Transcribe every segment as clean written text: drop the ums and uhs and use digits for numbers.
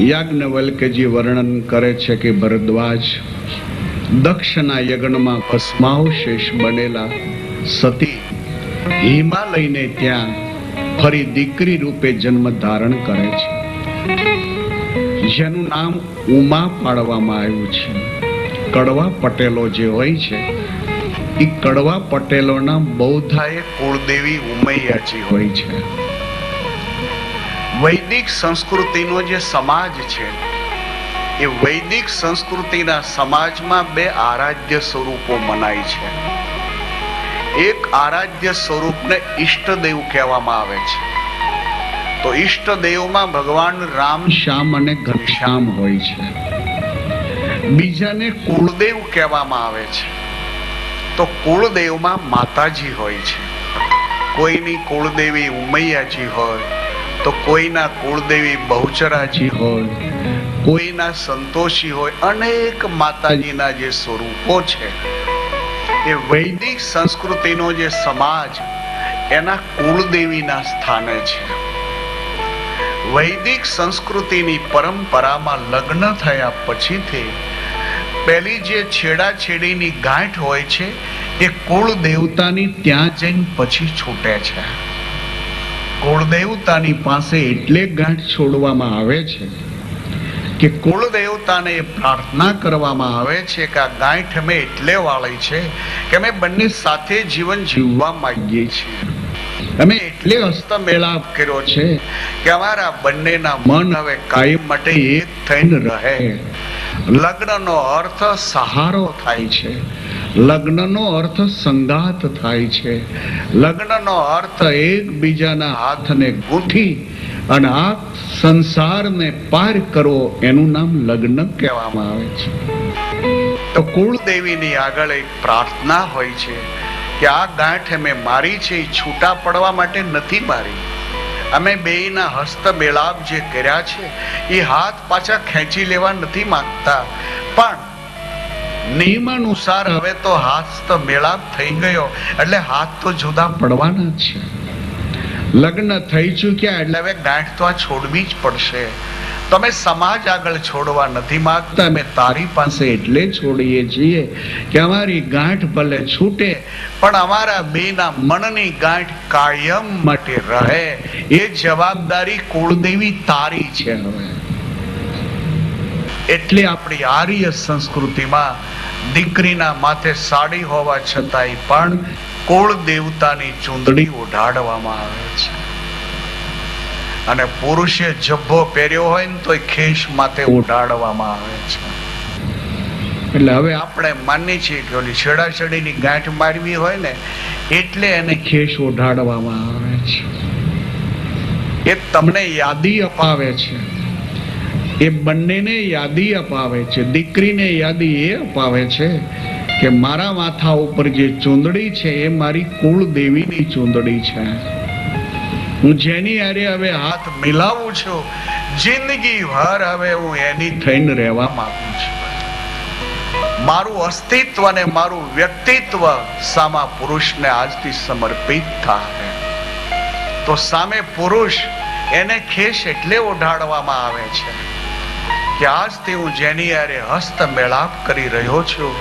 યાજ્ઞવલ્ક્યજી વર્ણન કરે છે કે ભરદ્વાજ દક્ષના યજ્ઞમાં ભસ્માવશેષ બનેલા સતી હિમાલયને ત્યાં ફરી દીકરી રૂપે જન્મ ધારણ કરે છે, જેનું નામ ઉમા પાડવામાં આવ્યું છે. કડવા પટેલો જે હોય છે એ કડવા પટેલોના બૌદ્ધાએ કુળદેવી ઉમૈયાજી હોય છે. વૈદિક સંસ્કૃતિનો જે સમાજ છે એ વૈદિક સંસ્કૃતિના સમાજમાં બે આરાધ્ય સ્વરૂપો મનાય છે. એક આરાધ્ય સ્વરૂપને ઈષ્ટદેવ કહેવામાં આવે છે. તો ઈષ્ટદેવમાં ભગવાન રામ, શ્યામ અને ઘનશ્યામ હોય છે. બીજાને કુળદેવ કહેવામાં આવે છે. તો કુળદેવમાં માતાજી હોય છે. કોઈની કુળદેવી ઉમૈયાજી હોય, તો કોઈના કુળદેવી બહુચરાજી હોય, કોઈના સંતોષી હોય. અનેક માતાજીના જે સ્વરૂપો છે એ વૈદિક સંસ્કૃતિનો જે સમાજ એના કુળદેવીના સ્થાને છે. વૈદિક સંસ્કૃતિની પરંપરામાં લગ્ન થયા પછીથી પહેલી જે છેડાછેડીની ગાંઠ હોય છે એ કુળ દેવતાની ત્યાં જઈને પછી છૂટે છે. કુળ દેવતાની પાસે એટલે ગાંઠ છોડવામાં આવે છે કે કુળ દેવતાને પ્રાર્થના કરવામાં આવે છે કે આ ગાંઠ અમે એટલે વાળી છે કે અમે બંને સાથે જીવન જીવવા માંગીએ છીએ. અમે એટલે હસ્તમેળાપ કર્યો છે કે અમારા બંનેના મન હવે કાયમ માટે એક થઈને રહે. લગ્નનો અર્થ સહારો થાય છે, લગ્નનો અર્થ સંગાત થાય છે, લગ્નનો અર્થ એકબીજાના હાથને ગૂંથી અને આ સંસારને પાર કરવો, એનું નામ લગ્ન કહેવામાં આવે છે. તો કુળદેવીની આગળ એક પ્રાર્થના હોય છે કે આ ગાંઠ અમે મારી છે એ છૂટા પડવા માટે નથી મારી. અમે બેયના હસ્ત મેળાપ જે કર્યા છે એ હાથ પાછા ખેંચી લેવા નથી માંગતા, પણ નિયમાનુસાર હવે તો હસ્ત મેળાપ થઈ ગયો એટલે હાથ તો જુદા પડવાના જ છે. લગ્ન થઈ ચૂક્યા એટલે હવે ગાંઠ તો આ છોડવી જ પડશે. તમે સમાજ આગળ છોડવા નથી માંગતા, અમે તારી પાસે એટલે છોડીએ છીએ કે અમારી ગાંઠ ભલે છૂટે પણ અમારા બેના મનની ગાંઠ કાયમ માટે રહે. એ જવાબદારી કુળદેવી તારી છે. હવે એટલે આપણી આર્ય સંસ્કૃતિમાં દીકરીના માથે સાડી હોવા છતાંય પણ કુળ દેવતાની ચૂંદડી ઓઢાડવામાં આવે છે. અને પુરુષે જબ્બો પહેર્યો હોય ને તો ખેસ માથે ઓઢાડવામાં આવે છે. એટલે હવે આપણે માનીએ છીએ કે ઓલી છેડાછેડીની ગાંઠ મારવી હોય ને એટલે એને ખેસ ઓઢાડવામાં આવે છે. એ તમને યાદી અપાવે છે, એ બંનેને યાદી અપાવે છે. દીકરીને યાદી એ અપાવે છે કે મારા માથા ઉપર જે ચૂંદડી છે એ મારી કુળ દેવીની ચૂંદડી છે. હું જેની હારે હવે હાથ મિલાવું છું જિંદગી ભર હવે હું એની થઈને રહેવા માંગુ છું. મારું અસ્તિત્વ અને મારું વ્યક્તિત્વ સામા પુરુષને આજથી સમર્પિત થાય. તો સામે પુરુષ એને ખેસ એટલે ઓઢાડવામાં આવે છે કે આજથી હું જેની હારે હસ્ત મેળાપ કરી રહ્યો છું,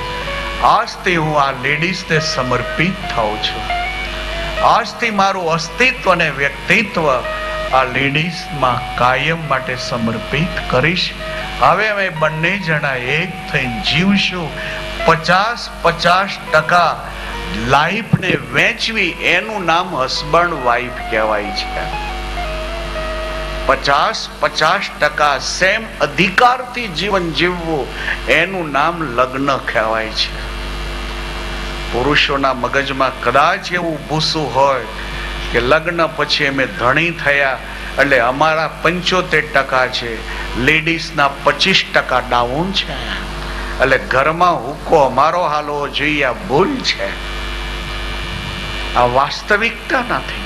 આજથી હું આ લેડીઝને સમર્પિત થાઉં છું. આજથી મારું અસ્તિત્વ અને વ્યક્તિત્વ આ લેડીઝમાં કાયમ માટે સમર્પિત કરીશ હવે અમે બંને જણા એક થઈને જીવશું. 50-50% લાઈફને વેચવી, એનું નામ હસબન્ડ વાઈફ કહેવાય છે. 50-50% સેમ અધિકારથી જીવન જીવવું, એનું નામ લગ્ન કહેવાય છે. પુરુષોના મગજમાં કદાચ એવું ભૂસું હોય કે લગ્ન પછી અમે ધણી થયા એટલે અમારા 75% છે, લેડીઝના 25% ડાઉન છે, એટલે ઘરમાં હુક્કો અમારો હાલવો જોઈએ. આ ભૂલ છે, આ વાસ્તવિકતા નથી.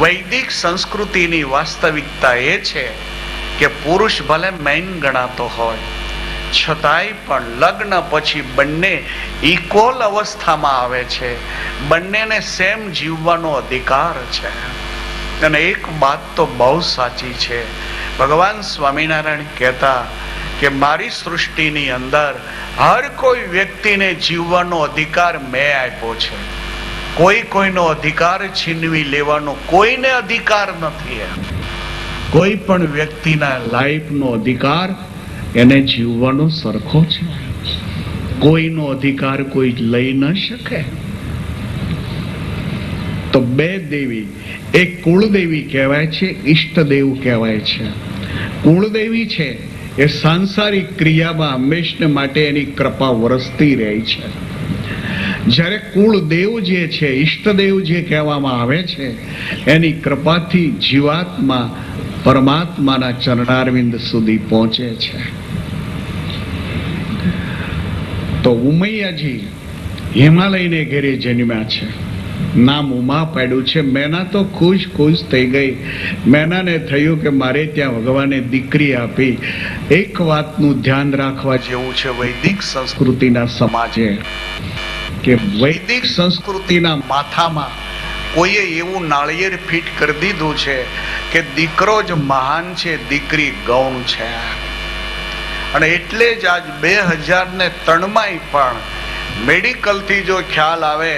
વૈદિક સંસ્કૃતિની વાસ્તવિકતા એ છે કે પુરુષ ભલે મેન ગણાતો હોય છતાંય પણ લગ્ન પછી બંને ઇક્વલ અવસ્થામાં આવે છે, બંનેને સેમ જીવવાનો અધિકાર છે. અને એક વાત તો બહુ સાચી છે, ભગવાન સ્વામિનારાયણ કહેતા કે મારી સૃષ્ટિની અંદર હર કોઈ વ્યક્તિને જીવવાનો અધિકાર મેં આપ્યો છે. કોઈ કોઈનો અધિકાર છીનવી લેવાનો કોઈને અધિકાર નથી. કોઈ પણ વ્યક્તિના લાઈફનો અધિકાર એને જીવવાનો સરખો છે. કોઈનો અધિકાર કોઈ લઈ ન શકે. તો બે દેવી, એક કુળદેવી કહેવાય છે, ઈષ્ટદેવ કહેવાય છે. કુળદેવી છે એ સાંસારિક ક્રિયામાં હંમેશને માટે એની કૃપા વરસતી રહે છે. જ્યારે કુળદેવ જે છે, ઈષ્ટદેવ જે કહેવામાં આવે છે, એની કૃપાથી જીવાત્મા પરમાત્માના ચરણારવિંદ સુધી પહોંચે છે. તો ઉમૈયાજી હિમાલયને ઘેરે જન્મ્યા છે, નામ ઉમા પાડ્યું છે. મેના તો ખુશ થઈ ગઈ. મેનાને થયું કે મારે ત્યાં ભગવાને દીકરી આપી. એક વાતનું ધ્યાન રાખવા જેવું છે વૈદિક સંસ્કૃતિના સમાજે, કે વૈદિક સંસ્કૃતિના માથામાં કોઈએ એવું નાળિયેર ફિટ કરી દીધું છે કે દીકરો જ મહાન છે, દીકરી ગૌણ છે. અને એટલે જ આજ 2003 પણ મેડિકલથી જો ખ્યાલ આવે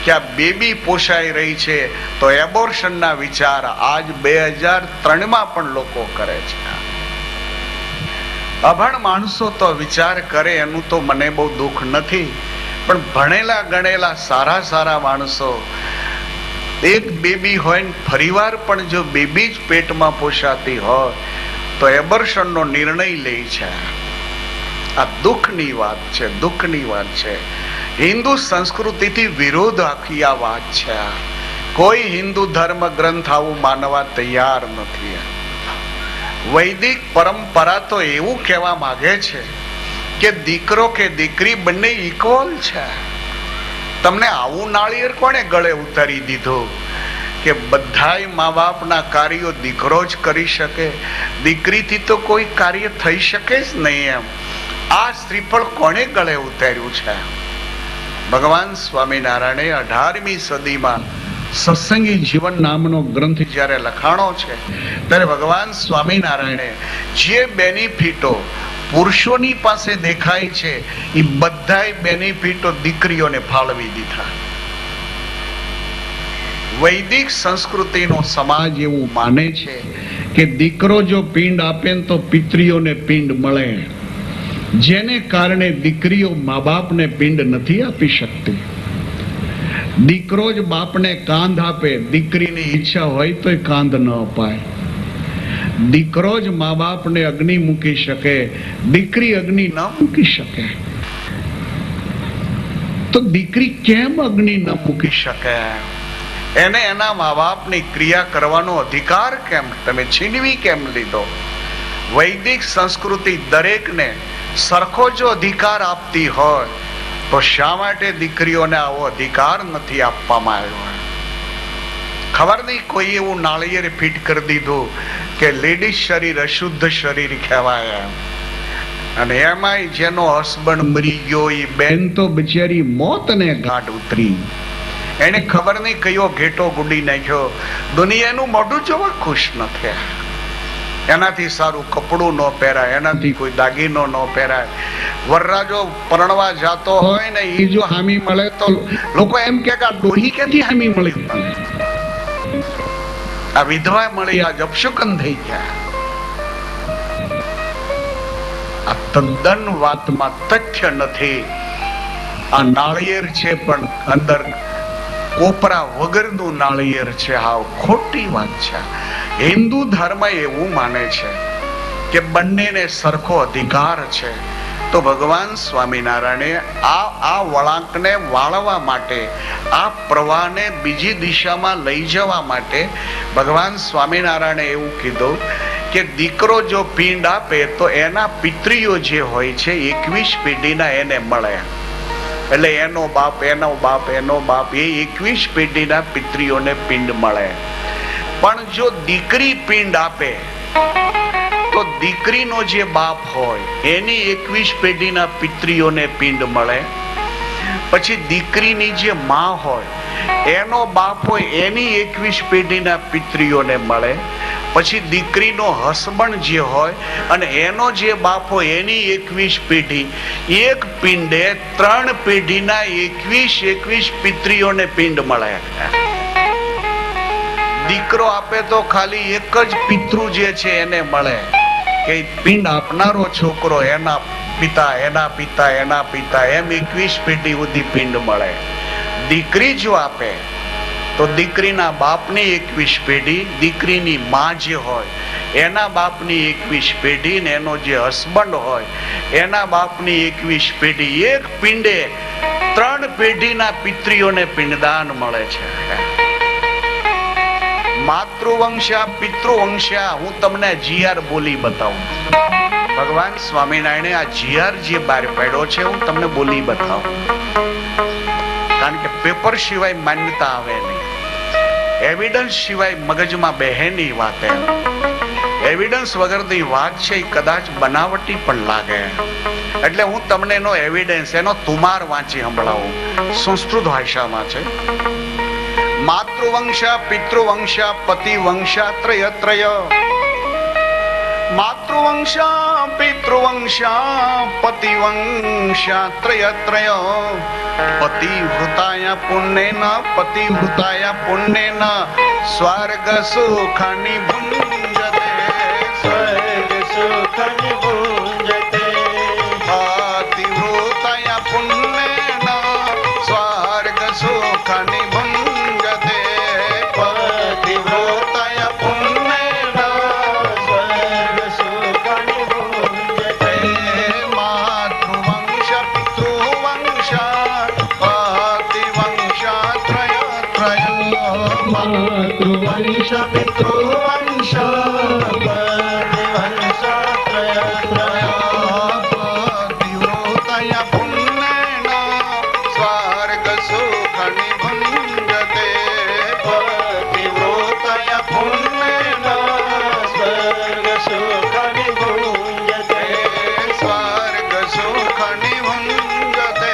કે આ બેબી પોષાઈ રહી છે તો એબોર્શનના વિચાર આજ 2003 પણ લોકો કરે છે. અભણ માણસો તો વિચાર કરે એનું તો મને બહુ દુઃખ નથી, પણ ભણેલા ગણેલા સારા માણસો એક બેબી હોય ને ફરીવાર પણ જો બેબી જ પેટમાં પોષાતી હોય તો એબોર્શનનો નિર્ણય લે છે. આ દુઃખની વાત છે, દુઃખની વાત છે. હિન્દુ સંસ્કૃતિથી વિરોધ આખી આ વાત છે. કોઈ હિન્દુ ધર્મ ગ્રંથ આવું માનવા તૈયાર નથી. વૈદિક પરંપરા તો એવું કહેવા માંગે છે કે દીકરો કે દીકરી બંને ઇક્વલ છે. તમને આવું નાળિયેર કોણે ગળે ઉતારી દીધું કે બધાય મા બાપના કાર્યો દીકરો જ કરી શકે, દીકરીથી તો કોઈ કાર્ય થઈ શકે જ નહીં? એમ આ શ્રીફળ કોણે ગળે ઉતાર્યું છે? ભગવાન સ્વામિનારાયણે 18મી સદીમાં સત્સંગી જીવન નામનો ગ્રંથ જ્યારે લખાણો છે ત્યારે ભગવાન સ્વામિનારાયણે જે બેનિફિટો પુરુષોની પાસે દેખાય છે એ બધાય બેનિફિટો દીકરીઓને ફાળવી દીધા. વૈદિક સંસ્કૃતિનો સમાજ એવું માને છે કે દીકરો જો પિંડ આપે તો પિતરીઓને પિંડ મળે, જેને કારણે દીકરીઓ મા બાપને પિંડ નથી આપી શકતી. દીકરો જ બાપને કાંધ આપે, દીકરીની ઈચ્છા હોય તો કાંધ ન અપાય. દીકરો જ મા બાપને અગ્નિ મૂકી શકે, દીકરી અગ્નિ ન મૂકી શકે. તો દીકરી કેમ અગ્નિ ન મૂકી શકે? એને એના મા બાપની ક્રિયા કરવાનો અધિકાર કેમ તમે છીનવી કેમ લીધો? વૈદિક સંસ્કૃતિ દરેકને સરખો જો અધિકાર આપતી હોય તો શા માટે દીકરીઓને આવો અધિકાર નથી આપવામાં આવ્યો? ખબર નહીં, કોઈ એવું નાળિયેર ફિટ કરી દીધું કે લેડીઝ શરીર અશુદ્ધ શરીર કહેવાય. અને એમાંય જેનો હસબન્ડ મરી ગયો એ બેન તો બિચારી મોતને ઘાટ ઉતરી. એને ખબર નહીં કયો ઘેટો ગુડી નાખ્યો. દુનિયાનું મોઢું જોવા ખુશ ન થયા. એનાથી સારું કપડું ન પહેરાય, એનાથી કોઈ દાગીનો ન પહેરાય. વરરાજો પરણવા જાતો હોય ને એ જો હામી મળે તો લોકો એમ કે આ ડોહી ક્યાંથી હામી મળી, આ વિધવા મળી, આ અપશુકન થઈ ગયા. તદ્દન વાતમાં તથ્ય નથી. આ નાળિયેર છે પણ અંદર કોપરા વગરનું નાળિયેર છે. હાવ ખોટી વાત છે. હિન્દુ ધર્મ એવું માને છે કે બંનેને સરખો અધિકાર છે. તો ભગવાન સ્વામિનારાયણે આ વળાંકને વાળવા માટે, આ પ્રવાહને બીજી દિશામાં લઈ જવા માટે ભગવાન સ્વામિનારાયણે એવું કીધું કે દીકરો જો પિંડ આપે તો એના પિતરીઓ જે હોય છે 21 પેઢીના એને મળે. એટલે એનો બાપ, એનો બાપ, એનો બાપ, એ 21 પેઢીના પિતરીઓને પિંડ મળે. પણ જો દીકરી પિંડ આપે તો દીકરીનો જે બાપ હોય એની 21 પેઢીના પિતરીઓને પિંડ મળે. પછી દીકરીની જે માં હોય એનો બાપ હોય એની 21 પેઢીના પિતરીઓને મળે. પછી દીકરીનો હસબન્ડ જે હોય અને એનો જે બાપ હોય એની 21 પેઢી, એક પિંડે 3 પેઢીના 21 પિતરીઓને પિંડ મળે. દીકરો આપે તો ખાલી એક જ પિતૃ જે છે એને મળે કે પિંડ આપનારો છોકરો, એના પિતા, એના પિતા, એના પિતા, એમ 21 પેઢી સુધી પિંડ મળે. દીકરી જો આપે તો દીકરીના બાપની 21 પેઢી, દીકરીની માં જે હોય એના બાપની 21 પેઢી, ને એનો જે હસબન્ડ હોય એના બાપની 21 પેઢી, એક પિંડે 3 પેઢીના પિતરીઓને પિંડદાન મળે છે. માતૃવંશા પિતૃવંશા, હું તમને જીઆર બોલી બતાવું. ભગવાન સ્વામિનારાયણે આ જીઆર જે બહાર પાડ્યો છે હું તમને બોલી બતાવું, કારણ કે પેપર સિવાય માન્યતા આવે નહીં, એવિડન્સ સિવાય મગજમાં બેહે નહીં વાત. એવિડન્સ વગરની વાત છે એ કદાચ બનાવટી પણ લાગે. એટલે હું તમને એનો એવિડન્સ, એનો તુમાર વાંચી સંભળાવું. સંસ્કૃત ભાષામાં છે. માતૃવંશા પિતૃવંશા પતિવંશા ત્રય. માતૃવંશા પિતૃવંશા પતિવંશા ત્રય. પતિવૃતાય પુણ્યેન પતિવૃતાય પુણ્યેન સ્વર્ગ સુખાની ભુંજતે. સ્વર્ગ સુખાની ભુંજતે. પતિવૃતાય પુણ્યેન સ્વર્ગ સુખાની ભુંજતે. પતિવૃતાય પુણ્યેન સ્વર્ગ સુખાની ભુંજતે. માતૃવંશ પિતૃવંશા પતિવંશા ત્રય. માતૃવંશ પિતૃવંશ પતિવંશ ત્રય. પતિવ્રતાય પુણ્યેન સ્વર્ગ સુખાની ભુંજતે. પતિવ્રતાય પુણ્યેન સ્વર્ગ સુખાની ભુંજતે. સ્વર્ગ સુખાની ભુંજતે.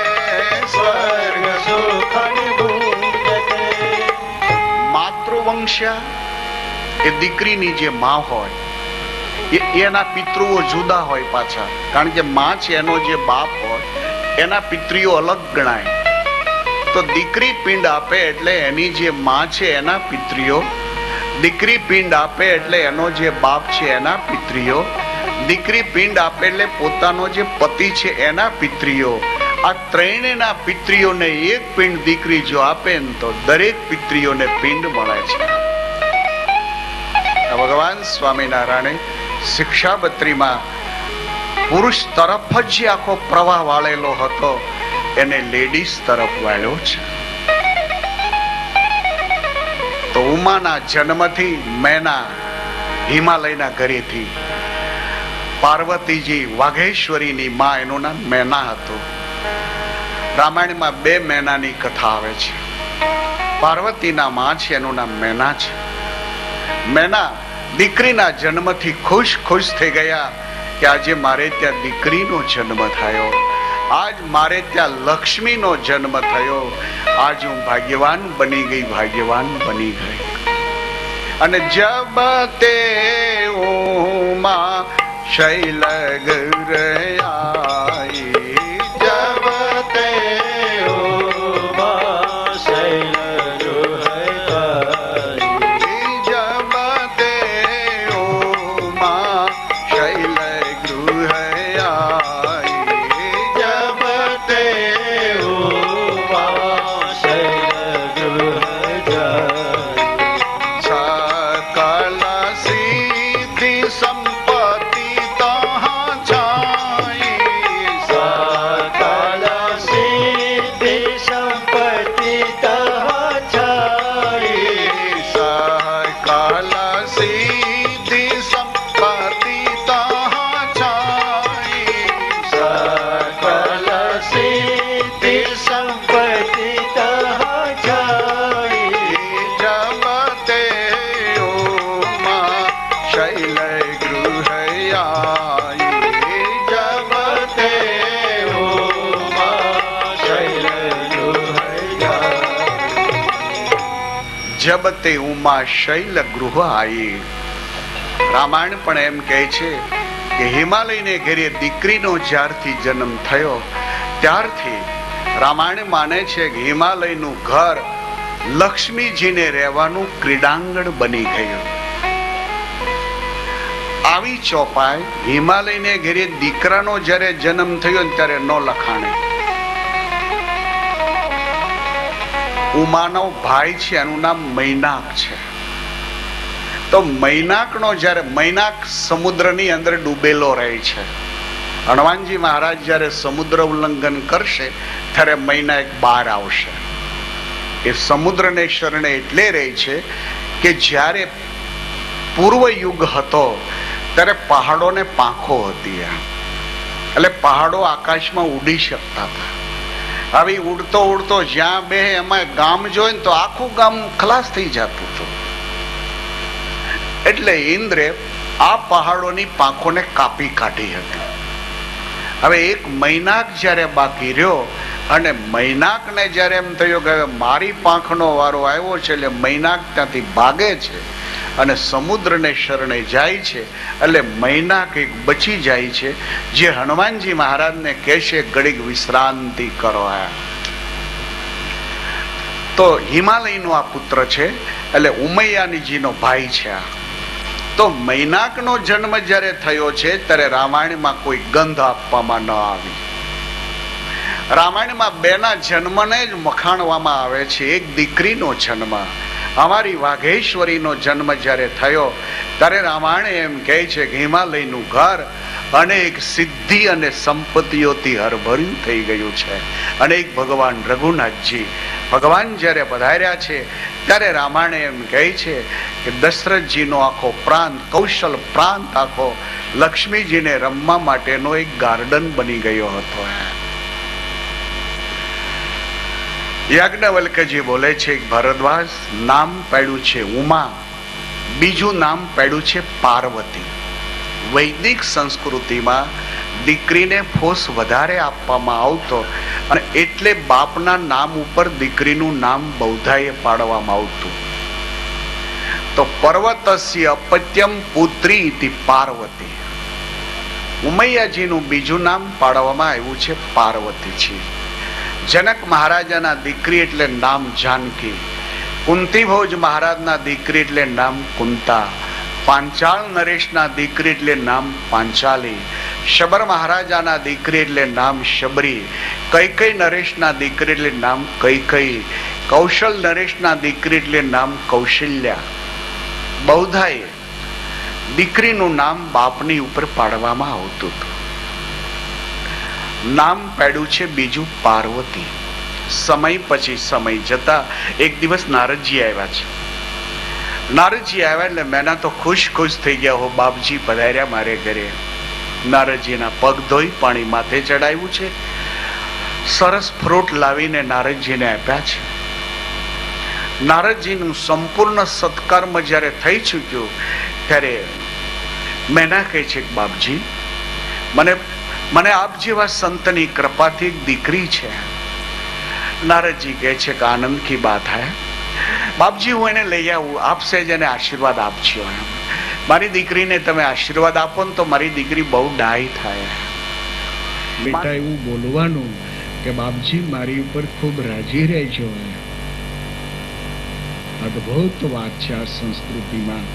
સ્વર્ગ સુખાની ભુંજતે. માતૃવંશા એ દીકરીની જે માં હોય એના પિતૃઓ જુદા હોય પાછા, કારણ કે માં છે એનો જે બાપ હોય એના પિતરીઓ અલગ ગણાય. તો દીકરી પિંડ આપે એટલે એની જે માં છે એના પિતરીઓ, દીકરી પિંડ આપે એટલે એનો જે બાપ છે એના પિતરીઓ, દીકરી પિંડ આપે એટલે પોતાનો જે પતિ છે એના પિતરીઓ. આ ત્રણેયના પિતરીઓને એક પિંડ દીકરી જો આપે ને તો દરેક પિતરીઓને પિંડ મળે છે. ભગવાન સ્વામિનારાયણે શિક્ષાબત્રીમાં પુરુષ તરફ જ આખો પ્રવાહ વાળેલો હતો એને લેડીઝ તરફ વાળ્યો છે. તો ઉમાના જન્મથી મેના હિમાલયના ઘરેથી પાર્વતીજી વાઘેશ્વરીની માં, એનું નામ મેના હતું. રામાયણમાં 2 મેનાની કથા આવે છે. પાર્વતીના માં છે એનું નામ મેના છે. મેના દીકરીના જન્મથી ખુશ થઈ ગયા કે આજે મારે ત્યાં દીકરીનો જન્મ થયો, આજ મારે ત્યાં લક્ષ્મીનો જન્મ થયો, આજ હું ભાગ્યવાન બની ગઈ, ભાગ્યવાન બની ગઈ. અને જબ તે ઉમા શૈલ ગરયાઈ. જબ તે ઉમા શૈલ ગૃહયાઈ. शैल गृह आई जब ते उमा शैल गृह आई जब ते उमा शैल गृह आई। રામાયણ પણ એમ કહે છે કે હિમાલયને ઘેરે દીકરીનો જ્યારથી જન્મ થયો ત્યારથી રામાયણ માને છે કે હિમાલયનું ઘર લક્ષ્મીજીને રહેવાનું ક્રીડાંગણ બની ગયું. આવી ચોપાઈ હિમાલયને ઘેરે દીકરાનો જ્યારે જન્મ થયો ત્યારે ન લખાણે. ઉમાનો ભાઈ છે, એનું નામ મૈનાક છે. તો મૈનાકનો જ્યારે મૈનાક સમુદ્રની અંદર ડૂબેલો રહે છે. હનુમાનજી મહારાજ જ્યારે સમુદ્ર ઉલ્લંઘન કરશે ત્યારે મૈનાક બહાર આવશે. એ સમુદ્રને શરણે એટલે રહે છે કે જ્યારે પૂર્વ યુગ હતો ત્યારે પહાડોને પાંખો હતી, એટલે પહાડો આકાશમાં ઉડી શકતા હતા. હવે ઉડતો ઉડતો જ્યાં બે એમાં ગામ જોઈ ને તો આખું ગામ ખલાસ થઈ જતું હતું. એટલે ઇન્દ્રે આ પહાડોની પાંખોને કાપી કાઢી હતી. હવે એક મૈનાક જ્યારે બાકી રહ્યો અને મૈનાકને જ્યારે એમ થયું કે મારી પાંખનો વારો આવ્યો છે, એટલે મૈનાક ત્યાંથી ભાગે છે અને સમુદ્રને શરણે જાય છે. એટલે મૈનાક એક બચી જાય છે, જે હનુમાનજી મહારાજને કહેશે ઘડીક વિશ્રાંતિ કરો. તો હિમાલયનો આ પુત્ર છે, એટલે ઉમૈયાનીજીનો ભાઈ છે. તો મૈનાકનો જન્મ જ્યારે થયો છે ત્યારે રામાયણમાં કોઈ ગંધ આપવામાં ન આવી. રામાયણમાં બેના જન્મને જ મખાણવામાં આવે છે. એક દીકરીનો જન્મ, અમારી વાઘેશ્વરીનો જન્મ જ્યારે થયો ત્યારે રામાયણ એમ કહે છે કે હિમાલયનું ઘર અનેક સિદ્ધિ અને સંપત્તિઓથી હરભર્યું થઈ ગયું છે. અનેક ભગવાન રઘુનાથજી ભગવાન જ્યારે પધાર્યા છે ત્યારે રામાયણ એમ કહે છે કે દશરથજીનો આખો પ્રાંત, કૌશલ પ્રાંત આખો લક્ષ્મીજીને રમવા માટેનો એક ગાર્ડન બની ગયો હતો. યાજ્ઞવલ્ક્યજી બોલે છે ભરદ્વાજ નામ પાડ્યું છે ઉમા, બીજું નામ પાડ્યું છે પાર્વતી. વૈદિક સંસ્કૃતિમાં દીકરીને ફોસ વધારે આપવામાં આવતો અને એટલે બાપના નામ ઉપર દીકરીનું નામ બૌદ્ધાએ પાડવામાં આવતું. તો પર્વતસ્ય અપત્યમ પુત્રી ઇતિ પાર્વતી. ઉમૈયાજીનું બીજું નામ પાડવામાં આવ્યું છે પાર્વતી છે. જનક મહારાજાના દીકરી એટલે નામ જાનકી. કુંતીભોજ મહારાજના દીકરી એટલે નામ કુંતા. પાંચાળ નરેશના દીકરી એટલે નામ પાંચાલી. શબર મહારાજાના દીકરી એટલે નામ શબરી. કૈકેયી નરેશના દીકરી એટલે નામ કૈકેયી. કૌશલ નરેશના દીકરી એટલે નામ કૌશલ્યા. બૌદ્ધાએ દીકરીનું નામ બાપની ઉપર પાડવામાં આવતું હતું. નામ પાડ્યું છે બીજું પાર્વતી. સમય પછી સમય જતા એક દિવસ નારદજી આવ્યા છે. નારદજી આવ્યા એટલે મેના તો ખુશ થઈ ગયા હો, બાપજી પધાર્યા મારે ઘરે. નારદજીના પગ ધોઈ પાણી માથે ચડાવ્યું છે. સરસ ફ્રૂટ લાવીને નારદજીને આપ્યા છે. નારદજીનું સંપૂર્ણ સત્કર્મ જ્યારે થઈ ચૂક્યું ત્યારે મેના કહે છે કે બાપજી મને આપ જેવા સંતની કૃપાથી એક દીકરી છે. નારદજી કહે છે કે આનંદ કી બાત હૈ બાપજી, હું એને લઈ આવું, આપસે જ એને આશીર્વાદ આપજો. મારી દીકરીને તમે આશીર્વાદ આપો ને તો મારી દીકરી બહુ ડાય થાય. બેટા એવું બોલવાનું કે બાપજી મારી ઉપર ખૂબ રાજી રહેજો. અદ્ભુત વાત છે આ સંસ્કૃતિમાં.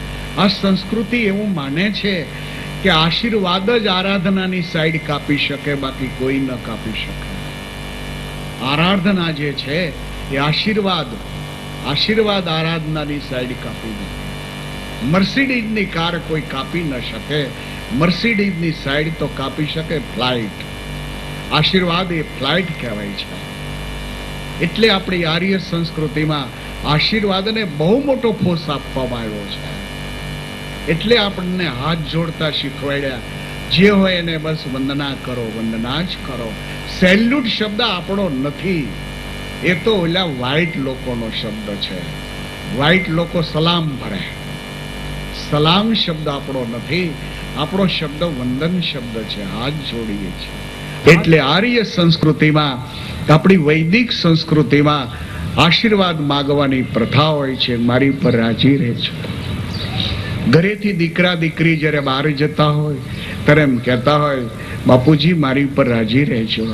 આ સંસ્કૃતિ એવું માને છે કે આશીર્વાદ જ આરાધનાની સાઈડ કાપી શકે, બાકી કોઈ ન કાપી શકે. આરાધના જે છે એ આશીર્વાદ આરાધનાની સાઈડ કાપી દે. મર્સિડીઝની કાર કોઈ કાપી ન શકે, મર્સિડીઝની સાઈડ તો કાપી શકે ફ્લાઇટ. આશીર્વાદ એ ફ્લાઇટ કહેવાય છે. એટલે આપણી આર્ય સંસ્કૃતિમાં આશીર્વાદને બહુ મોટો ફોસ આપવામાં આવ્યો છે. એટલે આપણને હાથ જોડતા શીખવાડ્યા, જે હોય એને બસ વંદના કરો, વંદના જ કરો. સેલ્યુટ શબ્દ આપણો નથી, એ તો ઓલા વ્હાઈટ લોકોનો શબ્દ છે. વ્હાઈટ લોકો સલામ ભરે. સલામ શબ્દ આપણો નથી, આપણો શબ્દ વંદન શબ્દ છે, હાથ જોડીએ છીએ. એટલે આર્ય સંસ્કૃતિમાં, આપણી વૈદિક સંસ્કૃતિમાં આશીર્વાદ માગવાની પ્રથા હોય છે. મારી પર રાજી રહેજો. ઘરેથી દીકરા દીકરી જ્યારે બહાર જતા હોય ત્યારે એમ કહેતા હોય, બાપુજી મારી પર રાજી રહેજો.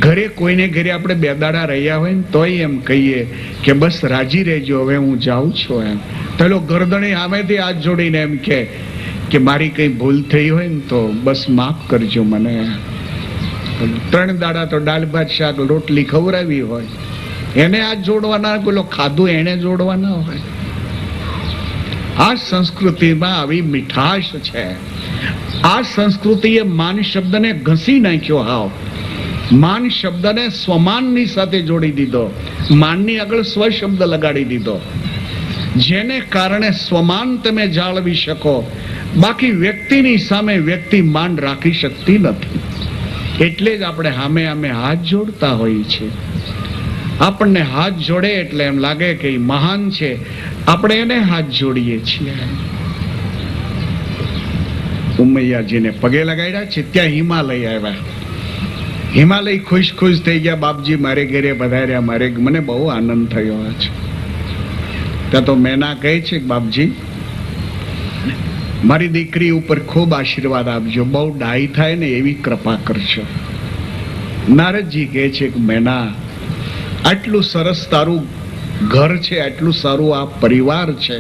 ઘરે કોઈને ઘરે આપણે બે દાડા રહ્યા હોય ને તોય એમ કહીએ કે બસ રાજી રહેજો, હવે હું જાઉં છું. એમ પેલો ગરદણી સામેથી હાથ જોડીને એમ કે મારી કઈ ભૂલ થઈ હોય ને તો બસ માફ કરજો મને. 3 દાડા તો દાળ ભાત શાક રોટલી ખવડાવી હોય, એને હાથ જોડવાના, પેલો ખાધું એને જોડવાના હોય. આ સંસ્કૃતિમાં આવી મીઠાશ છે. આ સંસ્કૃતિએ માન શબ્દને ઘસી નાખ્યો. હાવ માન શબ્દને સ્વમાનની સાથે જોડી દીધો, માનની આગળ સ્વ શબ્દ લગાડી દીધો, જેને કારણે સ્વમાન તમે જાળવી શકો, બાકી વ્યક્તિની સામે વ્યક્તિ માન રાખી શકતી નથી. એટલે જ આપણે સામે હાથ જોડતા હોઈએ છીએ. આપણને હાથ જોડે એટલે એમ લાગે કે એ મહાન છે, આપણે એને હાથ જોડીએ છીએ. ઉમૈયાજીને પગે લગાડ્યા છે, ત્યાં હિમાલય આવ્યા. હિમાલય ખુશ ખુશ થઈ ગયા, બાપજી મારે ઘરે પધાર્યા, મને બહુ આનંદ થયો છે. ત્યાં તો મેના કહે છે કે બાપજી મારી દીકરી ઉપર ખૂબ આશીર્વાદ આપજો, બહુ ડાઈ થાય ને એવી કૃપા કરજો. નારદજી કહે છે કે મેના આટલું સરસ તારું ઘર છે, આટલું સારું આ પરિવાર છે,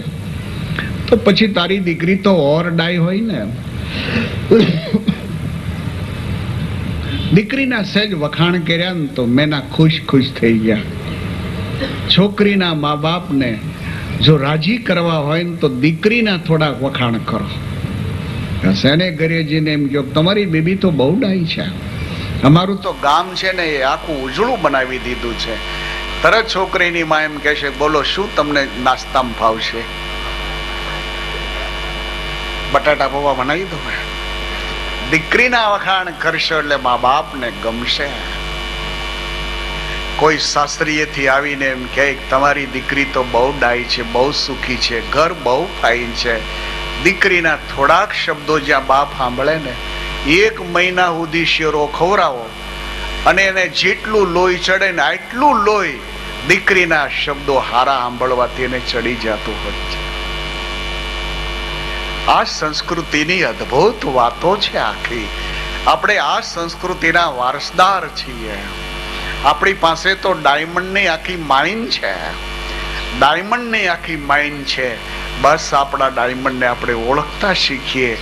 તો પછી તારી દીકરી તો ઓર ડાઈ હોય ને. દીકરીના સહેજ વખાણ કર્યા ને તો મેના ખુશ ખુશ થઈ ગયા. છોકરીના મા બાપને જો રાજી કરવા હોય ને તો દીકરીના થોડા વખાણ કરો. સેને ઘરે જઈને એમ કહો તમારી બેબી તો બહુ ડાઈ છે, અમારું તો ગામ છે ને એ આખું ઉજળું બનાવી દીધું છે. તરત છોકરીની માં એમ કહેશે બોલો શું તમને નાસ્તામાં ભાવશે? બટાટા પૌવા બનાવી દો. દીકરીના વખાણ કરશો એટલે મા બાપને ગમશે. કોઈ શાસ્ત્રીએથી આવીને એમ કહે તમારી દીકરી તો બહુ ડાઈ છે, બહુ સુખી છે, ઘર બહુ ફાઇન છે. દીકરીના થોડાક શબ્દો જ્યાં બાપ સાંભળે ને, 1 મહિના સુધી શેરો ખવડાવો અને એને જેટલું લોહી ચડે ને આટલું લોહી દીકરીના શબ્દો હારા સાંભળવાથી એને ચડી જતું હોય છે. આ સંસ્કૃતિની અદ્ભુત વાતો છે આખી. આપણે આ સંસ્કૃતિના વારસદાર છીએ. આપણી પાસે તો ડાયમંડની આખી માઇન છે, ડાયમંડની આખી માઇન છે. બસ આપણા ડાયમંડને આપણે ઓળખતા શીખીએ.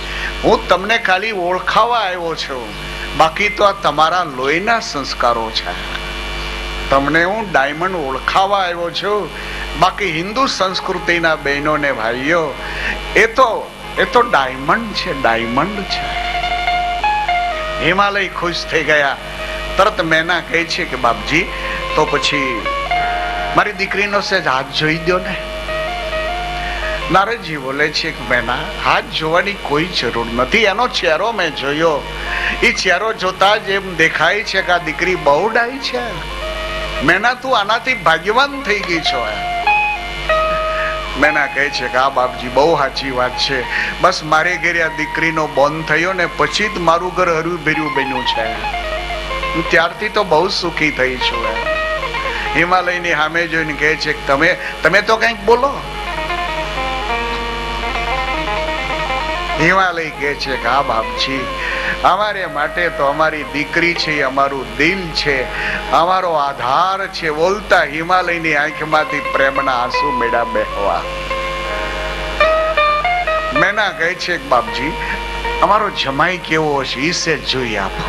હું તમને ખાલી ઓળખાવા આવ્યો છું, બાકી તો આ તમારા લોહીના સંસ્કારો છે. તમને હું ડાયમંડ ઓળખાવા આવ્યો છું, બાકી હિન્દુ સંસ્કૃતિના બહેનો ને ભાઈઓ એ તો ડાયમંડ છે, ડાયમંડ છે. હિમાલય ખુશ થઈ ગયા. તરત મેના કહે છે કે બાપજી તો પછી મારી દીકરીનો સહેજ હાથ જોઈ દો ને. નારદજી બોલે છે કે મેના હાથ જોવાની કોઈ જરૂર નથી, એનો ચહેરો મેં જોયો, એ ચહેરો જોતા જ એમ દેખાય છે કે આ દીકરી બહુ ડાઈ છે. મેના તું આનાથી ભાગ્યવાન થઈ ગઈ છો. મેના કહે છે કે આ બાપજી બહુ સાચી વાત છે, બસ મારે ઘરે આ દીકરીનો બોન થયો ને પછી જ મારું ઘર હર્યું ભર્યું બન્યું છે. હું ત્યારથી તો બહુ સુખી થઈ છું. હિમાલયની સામે જોઈને કહે છે કે તમે તો કંઈક બોલો. હિમાલય કહે છે કે હા બાપજી અમારે માટે તો અમારી દીકરી છે, અમારું દિલ છે, અમારો આધાર છે. બોલતા હિમાલયની આંખમાંથી પ્રેમના આંસુ મેળા બેહવા. મેના કહે છે કે બાપજી અમારો જમાઈ કેવો હશે ઈ સે જોઈ આપો.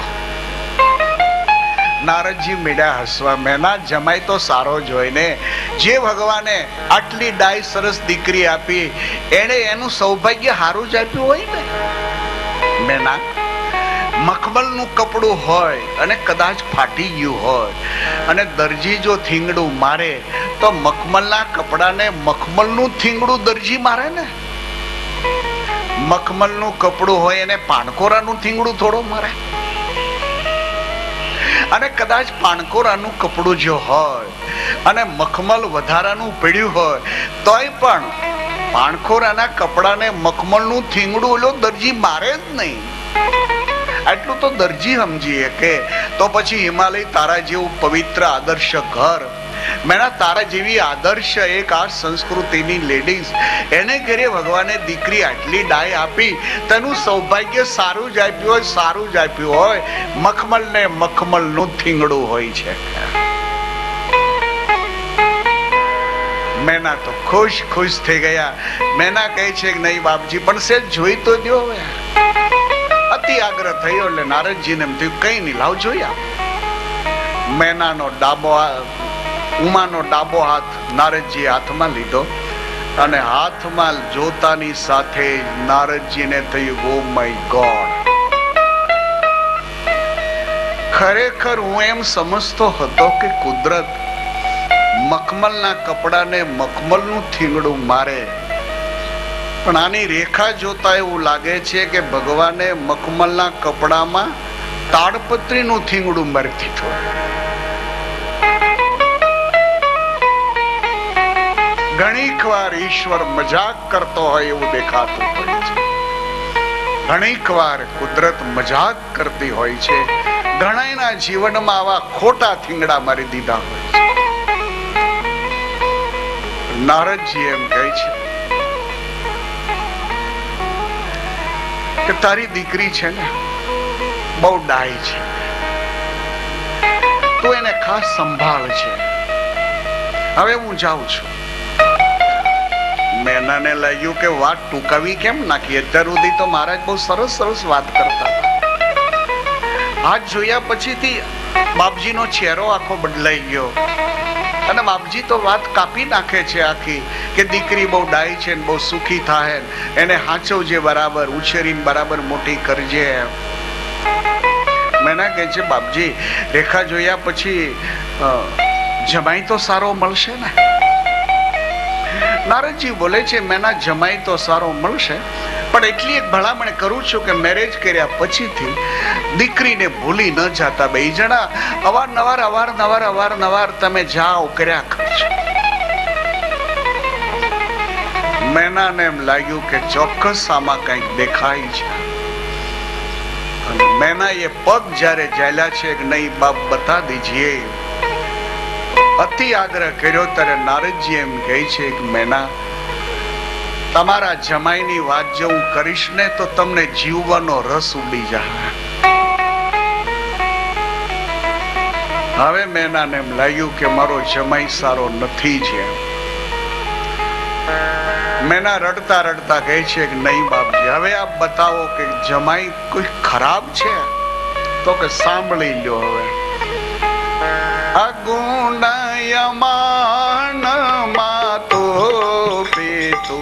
નારદજી મેળા હસવા. મેના જમાઈ તો સારો જ હોય ને, જે ભગવાને આટલી ડાઈ સરસ દીકરી આપી એને એનું સૌભાગ્ય સારું જ આપ્યું હોય ને. મેના મખમલનું કપડું હોય અને કદાચ ફાટી ગયું હોય અને દરજી જો થીંગડું મારે તો મખમલના કપડાને મખમલનું થીંગડું દરજી મારે ને. મખમલનું કપડું હોય એને પાનકોરાનું થીંગડું થોડો મારે. અને કદાચ પાનકોરાનું કપડું જો હોય અને મખમલ વધારાનું પડ્યું હોય તોય પણ પાણખોરાના કપડાને મખમલનું થીંગડું ઓલો દરજી મારે જ નહીં. આટલું તો દરજી સમજીએ કે તો પછી હિમાલય તારા જેવું પવિત્ર આદર્શ ઘર, મેના તારા જેવી આદર્શ એક આ સંસ્કૃતિની લેડીઝ, એને ઘરે ભગવાને દીકરી આટલી ડાય આપી, તેનું સૌભાગ્ય સારું જ આપ્યું હોય, સારું જ આપ્યું હોય. મખમલ ને મખમલ નું થીંગડું હોય છે. મેના તો ખુશ ખુશ થઈ ગયા. મેના કહે છે કે નહીં બાપજી, પણ સેજ જોઈ તો દો. અતિ આગ્રહ થયો એટલે નારદજીને એમ થયું કઈ નહીં, લાવ જોયા. મેનાનો ડાબો ઉમાનો ડાબો હાથ નારદજી હાથમાં લીધો અને હાથમાં જોતાની સાથે નારદજીને થયું ઓ માય ગોડ, ખરેખર હું એમ સમજતો હતો કે કુદરત મખમલના કપડાને મખમલનું થીંગડું મારે, પણ આની રેખા જોતા એવું લાગે છે કે ભગવાને મખમલના કપડામાં તાડપત્રીનું થીંગડું મારી દીધું. ઘણીક વાર ઈશ્વર મજાક કરતો હોય એવું દેખાતું હોય છે. ઘણીક વાર કુદરત મજાક કરતી હોય છે. ઘણાના જીવનમાં આવા ખોટા થીંગડા મારી દીધા હોય છે. નારદજી એમ કહે છે કે તારી દીકરી છે ને બહુ ડાય છે, તું એને ખાસ સંભાળ છે. હવે હું જાઉં છું. મેનાને લાગ્યું કે વાત ટૂંકાવી કેમ નાખી, અત્યાર સુધી તો મહારાજ બહુ સરસ સરસ વાત કરતા હતા. આજ જોયા પછીથી બાપજીનો ચહેરો આખો બદલાઈ ગયો અને બાપજી તો વાત કાપી નાખે છે આખી કે દીકરી બહુ ડાય છે ને બહુ સુખી થાય, એને હાચવજે બરાબર, ઉછેરીને બરાબર મોટી કરજે. મેના કહે છે બાપજી, રેખા જોયા પછી જમાઈ તો સારો મળશે ને? નારદજી બોલે છે મેના જમાઈ તો સારો મળશે, પણ એટલી એક ભલામણ કરું છું કે મેરેજ કર્યા પછીથી દીકરીને ભૂલી ન જાતા. બે જણા અવારનવાર તમે જાઓ કર્યા કરજો. મેનાને એમ લાગ્યું કે ચોક્કસ આમાં કંઈક દેખાય છે. મેના એ પગ જ્યારે ચાલ્યા છે કે નહીં બાપ બતા દીજીએ, અતિ આગ્રહ કર્યો ત્યારે નારદજી એમ કહે છે કે મેના, તમારા જમાઈની વાત જો હું કરીશ ને તો તમને જીવવાનો રસ ઉડી જાય. હવે મેનાને એમ લાગ્યું કે મારો જમાઈ સારો નથી છે. મેના રડતા રડતા કહે છે કે નહીં બાપજી, હવે આપ બતાવો કે જમાઈ કોઈ ખરાબ છે? તો કે સાંભળી લો. હવે અગુણયમાન માતો પિતુ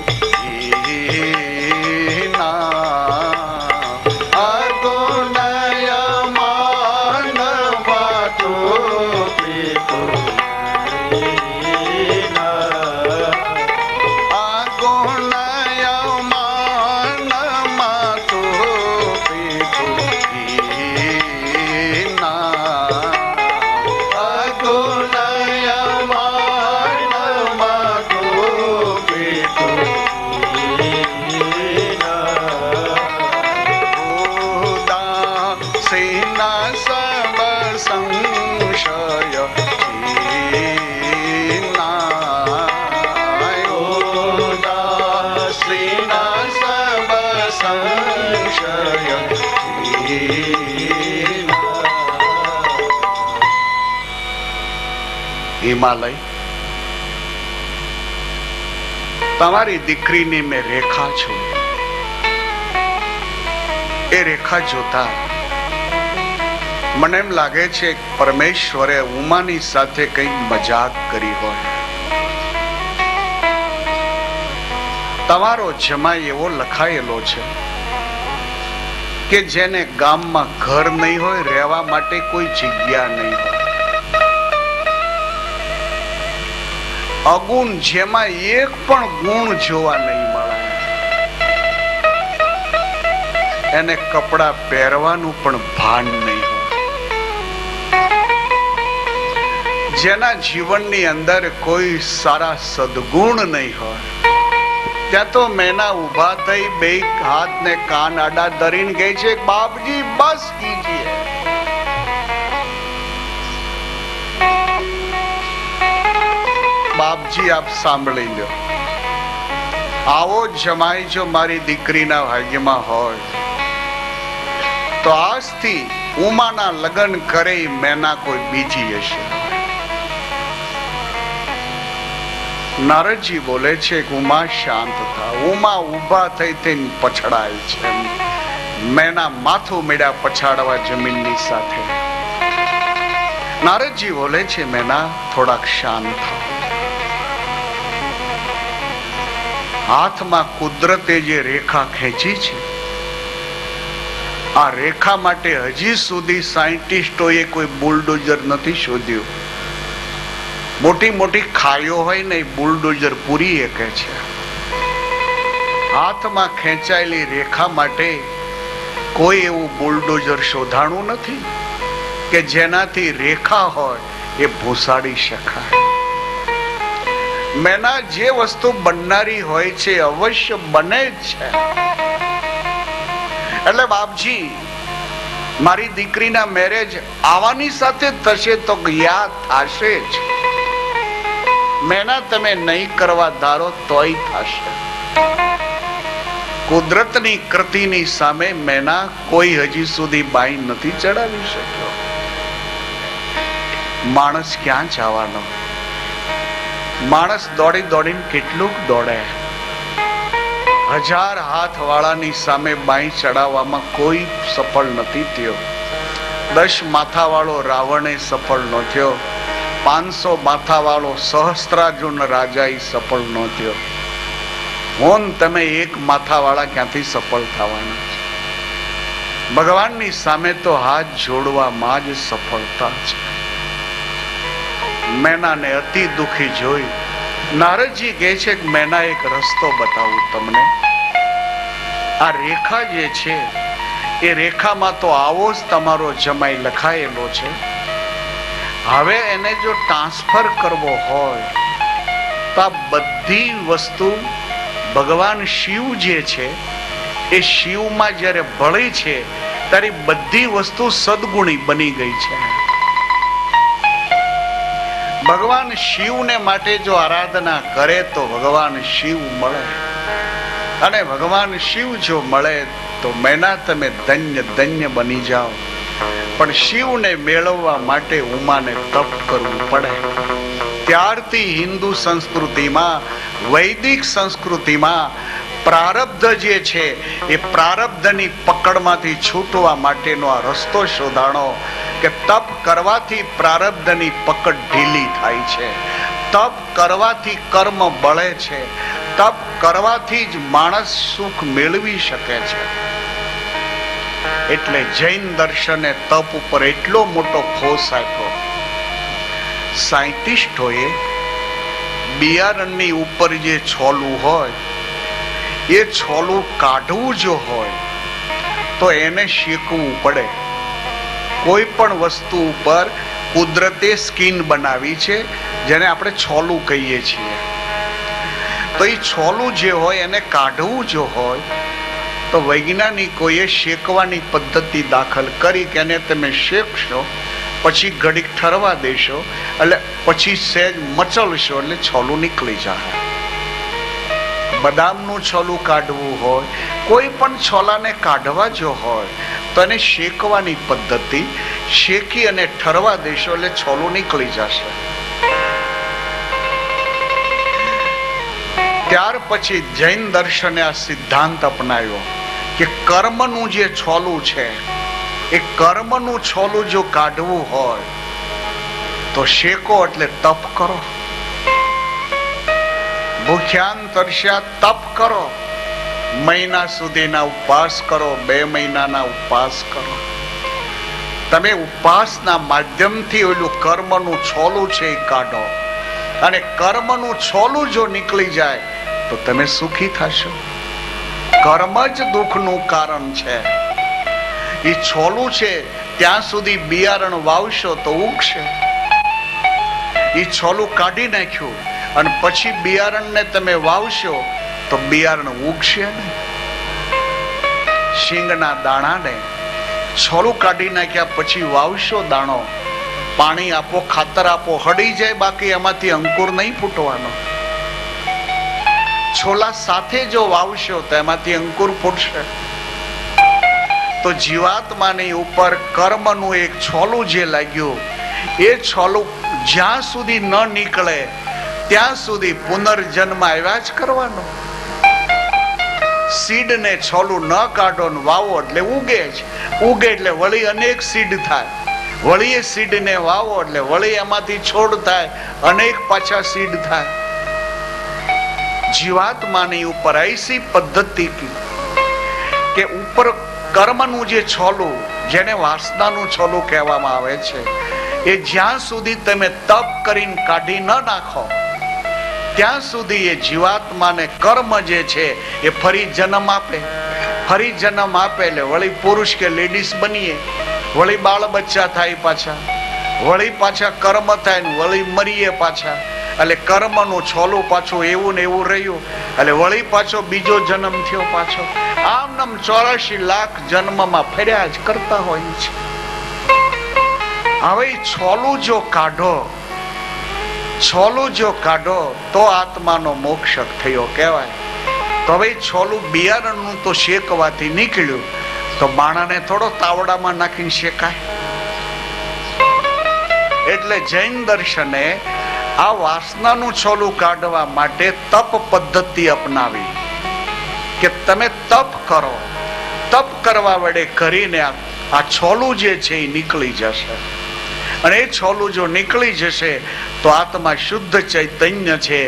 હિમાલય, તમારી દીકરીની મેં રેખા છું. એ રેખા જોતા મને એમ લાગે છે પરમેશ્વરે ઉમાની સાથે કંઈક મજાક કરી હોય. તમારો જમાઈ એવો લખાયેલો છે કે જેને ગામમાં ઘર નહીં હોય, રહેવા માટે કોઈ જગ્યા નહીં હોય. અગુણ જેમાં એક પણ ગુણ જોવા નહીં મળે. એને કપડા પહેરવાનું પણ ભાન નહીં હોય. જેના જીવનની અંદર કોઈ સારા સદગુણ નહીં હોય, ત્યાં તો મેના ઊભા થઈ બે હાથ ને કાન આડા ધરીને ગઈ છે, બાપજી બસ કીજીએ. બાપજી આપ સાંભળી લો, આવો જમાઈ જો મારી દીકરીના ભાગ્યમાં હોય તો આજથી ઉમાના લગ્ન કરે મેના કોઈ બીજી હશે. નારદજી બોલે છે કે ઉમા શાંત થા. ઉમા ઊભા થઈ થઈને પછડાય છે. મેના માથું મેળ્યા પછાડવા જમીનની સાથે. નારદજી બોલે છે મેના થોડાક શાંત થાઓ. હાથમાં કુદરતે જે રેખા ખેંચી છે, આ રેખા માટે હજી સુધી સાયન્ટિસ્ટોએ કોઈ બુલડોઝર નથી શોધ્યું. મોટી મોટી ખાઈઓ હોય ને એ બુલડોઝર પૂરી શકે છે. હાથમાં ખેંચાયેલી રેખા માટે કોઈ એવું બુલડોઝર શોધાણું નથી કે જેનાથી રેખા હોય એ ભૂસાડી શકાય. મેના જે વસ્તુ બનનારી હોય છે અવશ્ય બને જ છે. એટલે બાપજી મારી દીકરીના મેરેજ આવવાની સાથે થશે તો યાદ થશે જ. મેના તમે નહીં કરવા ધારો તોય થશે. કુદરતની કૃતિની સામે મેના કોઈ હજી સુધી બાઈ નથી ચડાવી શક્યો. માણસ ક્યાં જવાનો? માણસ દોડી દોડીને કેટલુંક દોડે. 1000 હાથ વાળાની સામે બાઈ ચડાવવામાં કોઈ સફળ નથી થયો. 10 માથા વાળો રાવણે સફળ ન થયો. 500 માથા વાળો સહસ્ત્રાર્જુન રાજા સફળ ન થયો. હું તમે એક માથા વાળા ક્યાંથી સફળ થવાના? ભગવાનની સામે તો હાથ જોડવામાં જ સફળતા છે. મેનાને અતિ દુખી જોઈ નારદજી કહે છે કે મેના એક રસ્તો બતાવું તમને. આ રેખા જે છે એ રેખામાં તો આવો જ તમારો જમાઈ લખાયેલો છે. હવે એને જો ટ્રાન્સફર કરવો હોય તો આ બધી વસ્તુ ભગવાન શિવ જે છે એ શિવમાં જ્યારે ભળી છે ત્યારે બધી વસ્તુ સદગુણી બની ગઈ છે. ભગવાન શિવને માટે જો આરાધના કરે તો ભગવાન શિવ મળે, અને ભગવાન શિવ જો મળે તો મેના તમે ધન્ય ધન્ય બની જાઓ. પણ શિવને મેળવવા માટે ઉમાને તપ કરવું પડે. ત્યારથી હિન્દુ સંસ્કૃતિમાં, વૈદિક સંસ્કૃતિમાં પ્રારબ્ધ જે છે એ પ્રારબ્ધની પકડમાંથી છૂટવા માટેનો આ રસ્તો શોધાણો કે તપ કરવાથી પ્રારબ્ધની પકડ ઢીલી થાય છે. તપ કરવાથી કર્મ બળે છે. તપ કરવાથી જ માણસ સુખ મેળવી શકે છે. એટલે જૈન દર્શને તપ ઉપર એટલો મોટો ફોર્સ આપ્યો. સાયન્ટિસ્ટોએ બિયારણની ઉપર જે છોલું હોય એ છોલું કાઢવું જો હોય તો એને શેકવું પડે. કોઈ પણ વસ્તુ ઉપર કુદરતે સ્કિન બનાવી છે જેને આપણે છોલું કહીએ છીએ. તો એ છોલું જે હોય એને કાઢવું જો હોય તો વૈજ્ઞાનિકોએ શેકવાની પદ્ધતિ દાખલ કરી કે એને તમે શેકશો, પછી ઘડીક ઠરવા દેશો, એટલે પછી સહેજ મચલશો એટલે છોલું નીકળી જાય. બદામનું છોલું કાઢવું હોય, કોઈ પણ છોલાને કાઢવા જો હોય તો એને શેકવાની પદ્ધતિ, શેકી અને ઠરવા દેશો એટલે છોલું નીકળી જશે. ત્યાર પછી જૈન દર્શને આ સિદ્ધાંત અપનાવ્યો કે કર્મનું જે છોલું છે એ કર્મનું છોલું જો કાઢવું હોય તો શેકો એટલે તપ કરો. ભૂખ્યાન તરસ્યા તપ કરો. મહિના સુધીના ઉપવાસ કરો, 2 મહિનાના ઉપવાસ કરો. તમે ઉપવાસના માધ્યમથી ઓલું કર્મનું છોલું છે એ કાઢો, અને કર્મનું છોલું જો નીકળી જાય તો તમે સુખી થશો. કર્મ જ દુઃખનું કારણ છે. એ છોલું છે ત્યાં સુધી બિયારણ વાવશો તો ઉગશે. એ છોલું કાઢી નાખ્યું અને પછી બિયારણને તમે વાવશો તો બિયારણ ઉગશે ને. શીંગના દાણાને છોલું કાઢી નાખ્યા પછી વાવશો દાણો, પાણી આપો, ખાતર આપો, હળી જાય, બાકી એમાંથી અંકુર નહીં ફૂટવાનો. છોલા સાથે જો વાવશો તો એમાંથી અંકુર ફૂટશે. તો જીવાત્માની ઉપર કર્મનું એક છોલું જે લાગ્યું, એ છોલું જ્યાં સુધી ન નીકળે ત્યાં સુધી પુનર્જન્મ આવ્યા જ કરવાનો. સીડ ને છોલું ન કાઢો ને વાવો એટલે ઉગે જ. ઉગે એટલે વળી અનેક સીડ થાય, વળી એ સીડ ને વાવો એટલે વળી એમાંથી છોડ થાય, અનેક પાછા સીડ થાય. જીવાત્માની ઉપર ऐसी પદ્ધતિ કે ઉપર કર્મનું જે છોલું, જેને વાસનાનું છોલું કહેવામાં આવે છે, એ જ્યાં સુધી તમે તપ કરીને કાઢી ન નાખો ત્યાં સુધી એ જીવાત્માને કર્મ જે છે એ ફરી જન્મ આપે. ફરી જન્મ આપે એટલે વળી પુરુષ કે લેડીઝ બનીએ, વળી બાળ બચ્ચા થાય, પાછા વળી પાછા કર્મ થાય ને વળી મરીએ પાછા. એટલે કર્મનું છોલું પાછું એવું ને એવું રહ્યું, એટલે વળી પાછો બીજો જન્મ થયો પાછો. આમ નામ 84 લાખ જન્મમાં ફર્યા જ કરતા હોય છે. હવે છોલું જો કાઢો, છોલું જો કાઢો તો આત્માનો મોક્ષ થયો કહેવાય. તો હવે છોલું બિયારણનું તો શેકવાથી નીકળ્યું, તો બાણાને થોડો તાવડામાં નાખીને શેકાય. એટલે જૈન દર્શને આ વાસનાનું છોલું કાઢવા માટે તપ પદ્ધતિ અપનાવી કે તમે તપ કરો, તપ કરવા વડે કરીને આ છોલું જે છે એ નીકળી જશે. અને એ છોલું જો નીકળી જશે તો આત્મા શુદ્ધ ચૈતન્ય છે,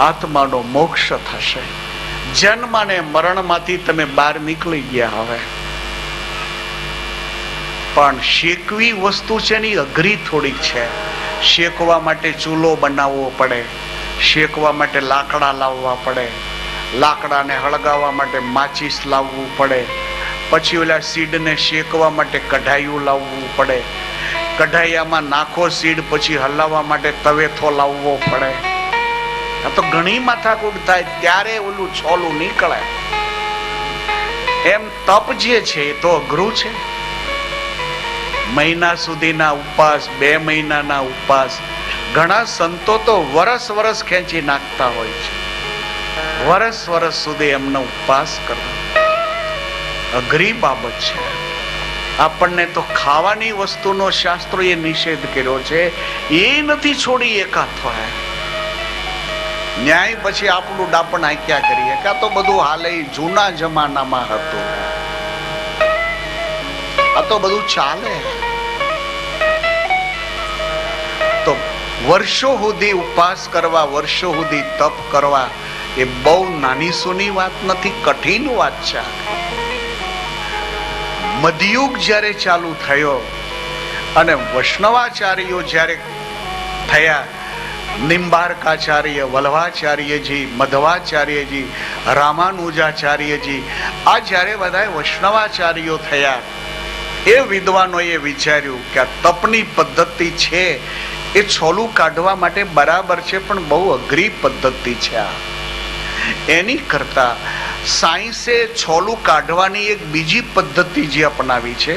આત્માનો મોક્ષ થશે. જન્મ અને મરણમાંથી તમે બહાર નીકળી ગયા. હવે પણ શેકવી વસ્તુ છે ને અઘરી થોડીક છે. શેકવા માટે ચૂલો બનાવવો પડે, શેકવા માટે લાકડા લાવવા પડે, લાકડાને હળગાવવા માટે માચીસ લાવવું પડે, પછી ઓલા સીડને શેકવા માટે કઢાઈયું લાવવું પડે, કઢાઈયામાં નાખો સીડ, પછી હલાવવા માટે તવેથો લાવવો પડે. આ તો ઘણી માથાકૂટ થાય ત્યારે ઓલું છોલું નીકળે. એમ તપ જે છે એ તો અઘરું છે. મહિના સુધીના ઉપવાસ, 2 મહિનાના ઉપવાસ, ઘણા સંતો તો વરસ ખેંચી નાખતા હોય છે. વરસ સુધી એમનો ઉપવાસ કરવો અઘરી બાબત છે. આપણને તો ખાવાની વસ્તુનો શાસ્ત્રોએ નિષેધ કર્યો છે, એ નથી છોડી એકાથવા. ન્યાય પછી આપણું ડાપણ આંક્યા કરીએ કે આ તો બધું હાલે જૂના જમાનામાં હતું, આ તો બધું ચાલે. તો વર્ષો સુધી ઉપવાસ કરવા, વર્ષો સુધી તપ કરવા એ બહુ નાની સૂની વાત નથી, કઠિન વાત છે. મધ્યુગ જ્યારે ચાલુ થયો અને વૈષ્ણવાચાર્યો જ્યારે થયા, નિંબાર્કાચાર્ય, વલ્લભાચાર્યજી, મધવાચાર્યજી, રામાનુજાચાર્યજી, આ જ્યારે બધા વૈષ્ણવાચાર્યો થયા, એ વિદ્વાનોએ વિચાર્યું કે આ તપની પદ્ધતિ છે એ છોલું કાઢવા માટે બરાબર છે, પણ બહુ અઘરી પદ્ધતિ છે. એની કરતા સાયન્સે છોલું કાઢવાની એક બીજી પદ્ધતિ જે અપનાવી છે,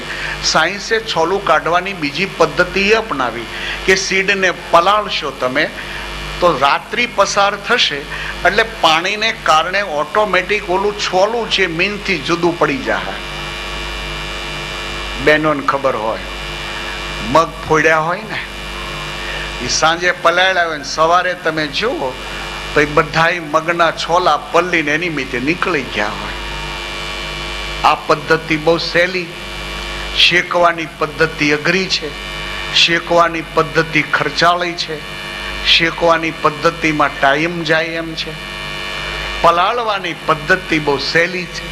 સાયન્સે છોલું કાઢવાની બીજી પદ્ધતિ એ અપનાવી કે સીડને પલાળશો તમે તો રાત્રિ પસાર થશે એટલે પાણીને કારણે ઓટોમેટિક ઓલું છોલું છે મીનથી જુદું પડી જાય. બહેનોને ખબર હોય, મગ ફોડ્યા હોય ને એ સાંજે પલાળ્યા હોય ને સવારે તમે જુઓ તો એ બધા મગના છોલા પલ્લીને નિમિત્તે નીકળી ગયા હોય. આ પદ્ધતિ બહુ સહેલી. શેકવાની પદ્ધતિ અઘરી છે, શેકવાની પદ્ધતિ ખર્ચાળી છે, શેકવાની પદ્ધતિમાં ટાઈમ જાય એમ છે. પલાળવાની પદ્ધતિ બહુ સહેલી છે.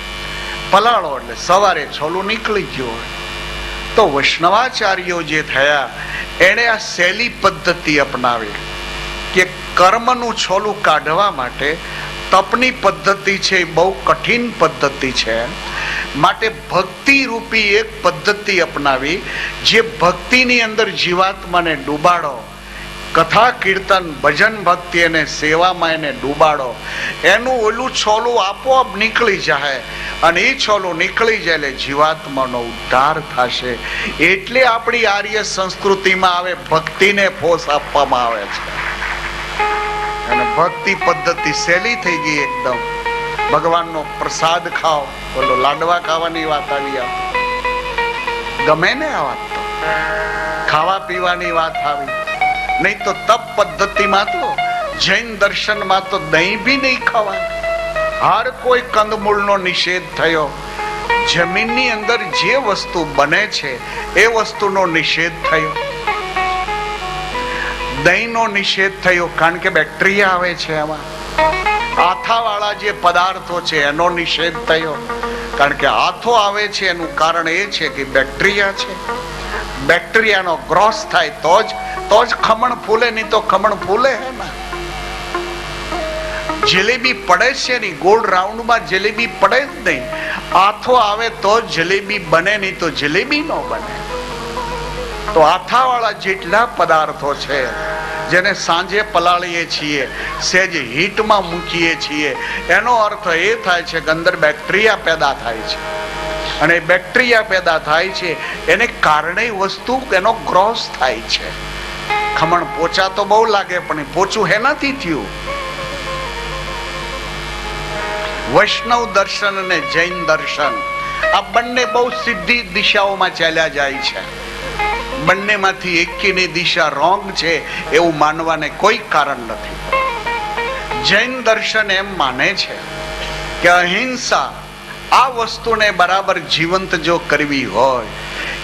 પલાળો એટલે સવારે છોલું નીકળી ગયું હોય. તો વૈષ્ણવાચાર્યો જે થયા એણે આ સહેલી પદ્ધતિ અપનાવી કે કર્મનું છોલું કાઢવા માટે તપની પદ્ધતિ છે એ બહુ કઠિન પદ્ધતિ છે. માટે ભક્તિ રૂપી એક પદ્ધતિ અપનાવી જે ભક્તિની અંદર જીવાત્માને ડૂબાડો, કથા કીર્તન ભજન ભક્તિ અને સેવામાં એને ડૂબાડો, એનું ઓલું છોલું આપોઆપ નીકળી જાય, અને એ છોલું નીકળી જાય એટલે જીવાત્માનો ઉદ્ધાર થશે. એટલે આપણી આર્ય સંસ્કૃતિમાં આવે ભક્તિને ફોસ આપવામાં આવે છે. અને ભક્તિ પદ્ધતિ સહેલી થઈ ગઈ એકદમ. ભગવાનનો પ્રસાદ ખાઓ, બોલો લાડવા ખાવાની વાત આવી, ગમે ને આ વાત તો ખાવા પીવાની વાત આવી. નહીં તો તપ પદ્ધતિમાં તો જૈન દર્શનમાં તો દહીં બી નહીં ખવાય. હર કોઈ કંદમૂળનો નિષેધ થયો. જમીનની અંદર જે વસ્તુ બને છે એ વસ્તુનો નિષેધ થયો. દહીંનો નિષેધ થયો કારણ કે બેક્ટેરિયા આવે છે એમાં. આથાવાળા જે પદાર્થો છે એનો નિષેધ થયો કારણ કે આથો આવે છે. એનું કારણ એ છે કે બેક્ટેરિયા છે. બેક્ટેરિયાનો ગ્રોથ થાય તો જ ખમણ ફૂલે, નહીં તો ખમણ ફૂલે હે ને. જલેબી પડે છે ની ગોળ રાઉન્ડમાં જલેબી પડે જ નહીં. આથો આવે તો જલેબી બને, નહીં તો જલેબી ન બને. તો આથાવાળા જેટલા પદાર્થો છે જેને સાંજે પલાળીએ છીએ, સહેજ હીટમાં મૂકીએ છીએ, એનો અર્થ એ થાય છે કે અંદર બેક્ટેરિયા પેદા થાય છે. અને બેક્ટેરિયા પેદા થાય છે એને કારણે વસ્તુ એનો ગ્રોથ થાય છે. ખમણ પોચા તો બહુ લાગે, પણ પોચું હેનાથી થયું? વૈષ્ણવ દર્શન અને જૈન દર્શન આ બંને બહુ સીધી દિશાઓમાં ચાલ્યા જાય છે. બંનેમાંથી એકેની દિશા રોંગ છે એવું માનવાને કોઈ કારણ નથી. જૈન દર્શન એમ માને છે કે અહિંસા આ વસ્તુને બરાબર જીવંત જો કરવી હોય,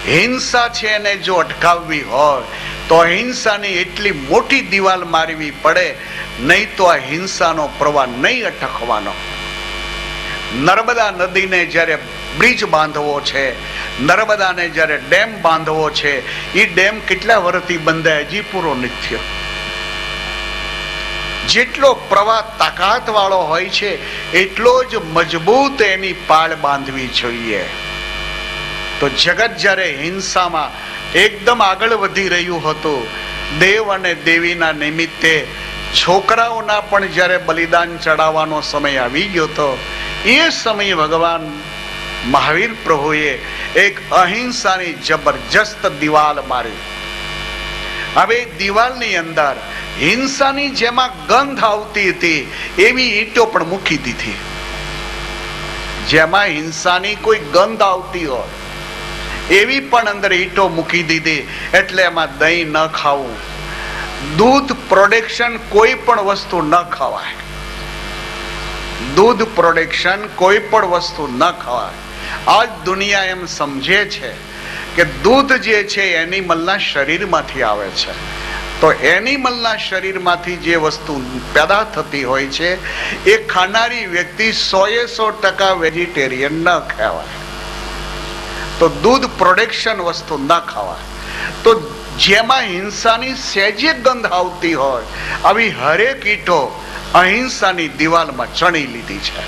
હિંસા છે એને જો અટકાવવી હોય તો અહિંસાની એટલી મોટી દિવાલ મારવી પડે, નહીં તો આ હિંસાનો પ્રવાહ નહીં અટકવાનો. નર્મદા નદીને જ્યારે બ્રિજ બાંધવો છે, નર્મદાને જ્યારે ડેમ બાંધવો છે, એ ડેમ કેટલા વર્ષથી બંધાય હજી પૂરો નથી થયો. જેટલો પ્રવાહ તાકાત વાળો હોય છે એટલો જ મજબૂત એની પાળ બાંધવી જોઈએ. તો જગત જ્યારે હિંસામાં એકદમ આગળ વધી રહ્યું હતું, દેવ અને દેવીના નિમિત્તે છોકરાઓના પણ જ્યારે બલિદાન ચડાવવાનો સમય આવી ગયો હતો, એ સમયે ભગવાન મહાવીર પ્રભુએ એક અહિંસાની જબરજસ્ત દિવાલ મારી. હવે દિવાલની અંદર હિંસાની જેમાં ગંધ આવતી હતી એવી ઈંટો પણ મૂકી દીધી. જેમાં હિંસાની કોઈ ગંધ આવતી હોય એવી પણ અંદર ઈંટો મૂકી દીધી. એટલે એમાં દહીં ન ખાવું, દૂધ પ્રોડક્શન કોઈ પણ વસ્તુ ન ખવાય. દૂધ પ્રોડક્શન કોઈ પણ વસ્તુ ન ખવાય. આજ દુનિયા એમ સમજે છે કે દૂધ જે છે એનિમલના શરીરમાંથી આવે છે. તો એનિમલના શરીરમાંથી જે વસ્તુ પેદા થતી હોય છે એ ખાનારી વ્યક્તિ 100% વેજીટેરિયન ન કહેવાય. તો દૂધ પ્રોડક્શન વસ્તુ ન ખવાય. તો જેમાં હિંસાની સહેજે ગંધ આવતી હોય આવી હરેક ઈંટો અહિંસાની દિવાલમાં ચણી લીધી છે.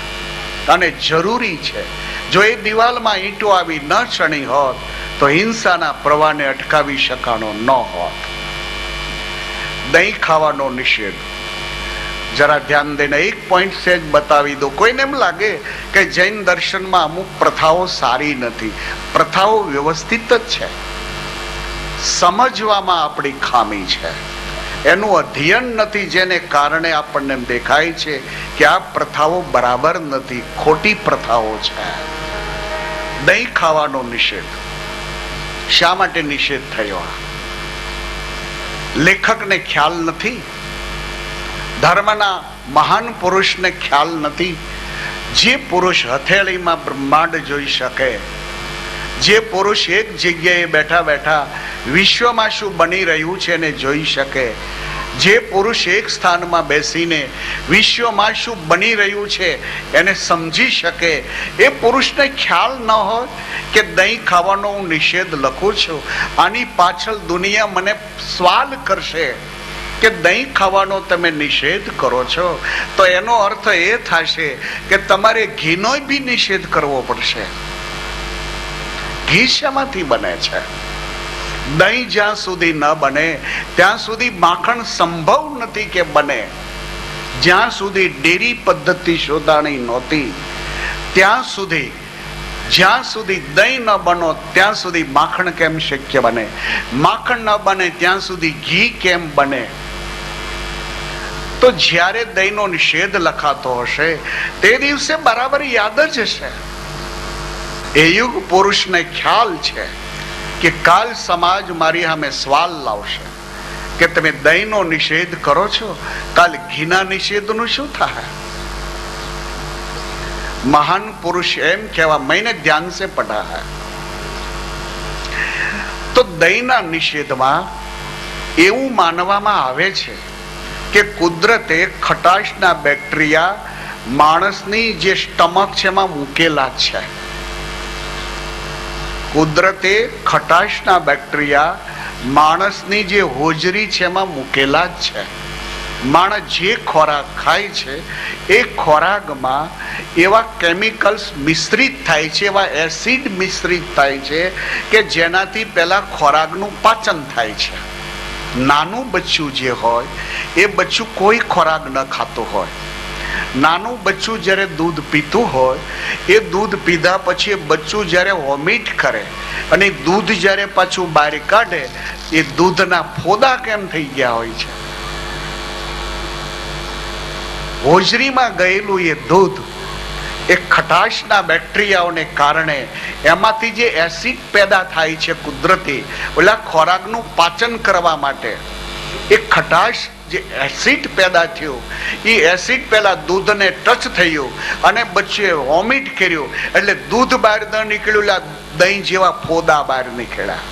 અને જરૂરી છે, જો એ દિવાલમાં ઈંટો આવી ન ચણી હોત તો હિંસાના પ્રવાહને અટકાવી શકાનો ન હોત. દહીં ખાવાનો નિષેધ જરા ધ્યાન દઈને એક પોઈન્ટ સેજ બતાવી દો. કોઈને એમ લાગે કે જૈન દર્શનમાં અમુક પ્રથાઓ સારી નથી. પ્રથાઓ વ્યવસ્થિત જ છે, સમજવામાં આપણી ખામી છે, એનું અધ્યયન નથી, જેને કારણે આપણને એમ દેખાય છે કે આ પ્રથાઓ બરાબર નથી, ખોટી પ્રથાઓ છે. દહીં ખાવાનો નિષેધ શા માટે નિષેધ થયો? લેખકને ખ્યાલ નથી, ધર્મના મહાન પુરુષને ખ્યાલ નથી. જે પુરુષ હથેળીમાં બ્રહ્માંડ જોઈ શકે, જે પુરુષ એક જગ્યાએ બેઠા બેઠા વિશ્વમાં શું બની રહ્યું છે એને જોઈ શકે, જે પુરુષ એક સ્થાનમાં બેસીને વિશ્વમાં શું બની રહ્યું છે એને સમજી શકે, એ પુરુષને ખ્યાલ ન હોય કે દહીં ખાવાનો હું નિષેધ લખું છું, આની પાછળ દુનિયા મને સવાલ કરશે કે દહીં ખાવાનો તમે નિષેધ કરો છો, તો એનો અર્થ એ થશે કે તમારે ઘીનો બી નિષેધ કરવો પડશે. ઘી શેમાંથી બને છે? દહીં જ્યાં સુધી ન બને ત્યાં સુધી માખણ સંભવ નથી કે બને. જ્યાં સુધી ડેરી પદ્ધતિ શોધાણી નહોતી ત્યાં સુધી, જ્યાં સુધી દહીં ન બનો ત્યાં સુધી માખણ કેમ શક્ય બને? માખણ ન બને ત્યાં સુધી ઘી કેમ બને? તો જ્યારે દહીંનો નિષેધ લખાતો હશે તે દિવસે બરાબર યાદ જ હશે. એ યુગ પુરુષને ખ્યાલ છે કે કાલ સમાજ મારી સામે સવાલ લાવશે કે તમે દહીંનો નિષેધ કરો છો, કાલ ઘીના નિષેધનું શું થાય? महान पुरुष एम कहवा मैंने ध्यान से पढ़ा है. तो दહીંના નિષેધમાં એવું માનવામાં આવે છે કે કુદરતે ખટાશના બેક્ટેરિયા માણસની જે સ્ટમક છે એમાં મૂકેલા છે. કુદરતે ખટાશના બેક્ટેરિયા માણસની જે હોજરી છે એમાં મૂકેલા જ છે. માણસ જે ખોરાક ખાય છે એ ખોરાકમાં એવા કેમિકલ્સ મિશ્રિત થાય છે, એવા એસિડ મિશ્રિત થાય છે કે જેનાથી પહેલા ખોરાકનું પાચન થાય છે. નાનું બચ્ચું જે હોય એ બચ્ચું કોઈ ખોરાક ન ખાતું હોય. નાનું બચ્ચું જ્યારે દૂધ પીતું હોય એ દૂધ પીધા પછી એ બચ્ચું જ્યારે વોમિટ કરે અને દૂધ જ્યારે પાછું બહાર કાઢે એ દૂધના ફોદા કેમ થઈ ગયા હોય છે? હોજરીમાં ગયેલું એ દૂધ એ ખટાશના બેક્ટેરિયાઓને કારણે એમાંથી જે એસિડ પેદા થાય છે કુદરતી ઓલા ખોરાકનું પાચન કરવા માટે, એ ખટાશ જે એસિડ પેદા થયું એ એસિડ પહેલા દૂધને ટચ થયું અને બચ્ચે વોમિટ કર્યું એટલે દૂધ બહાર ન નીકળ્યું, દહીં જેવા ફોદા બહાર નીકળ્યા.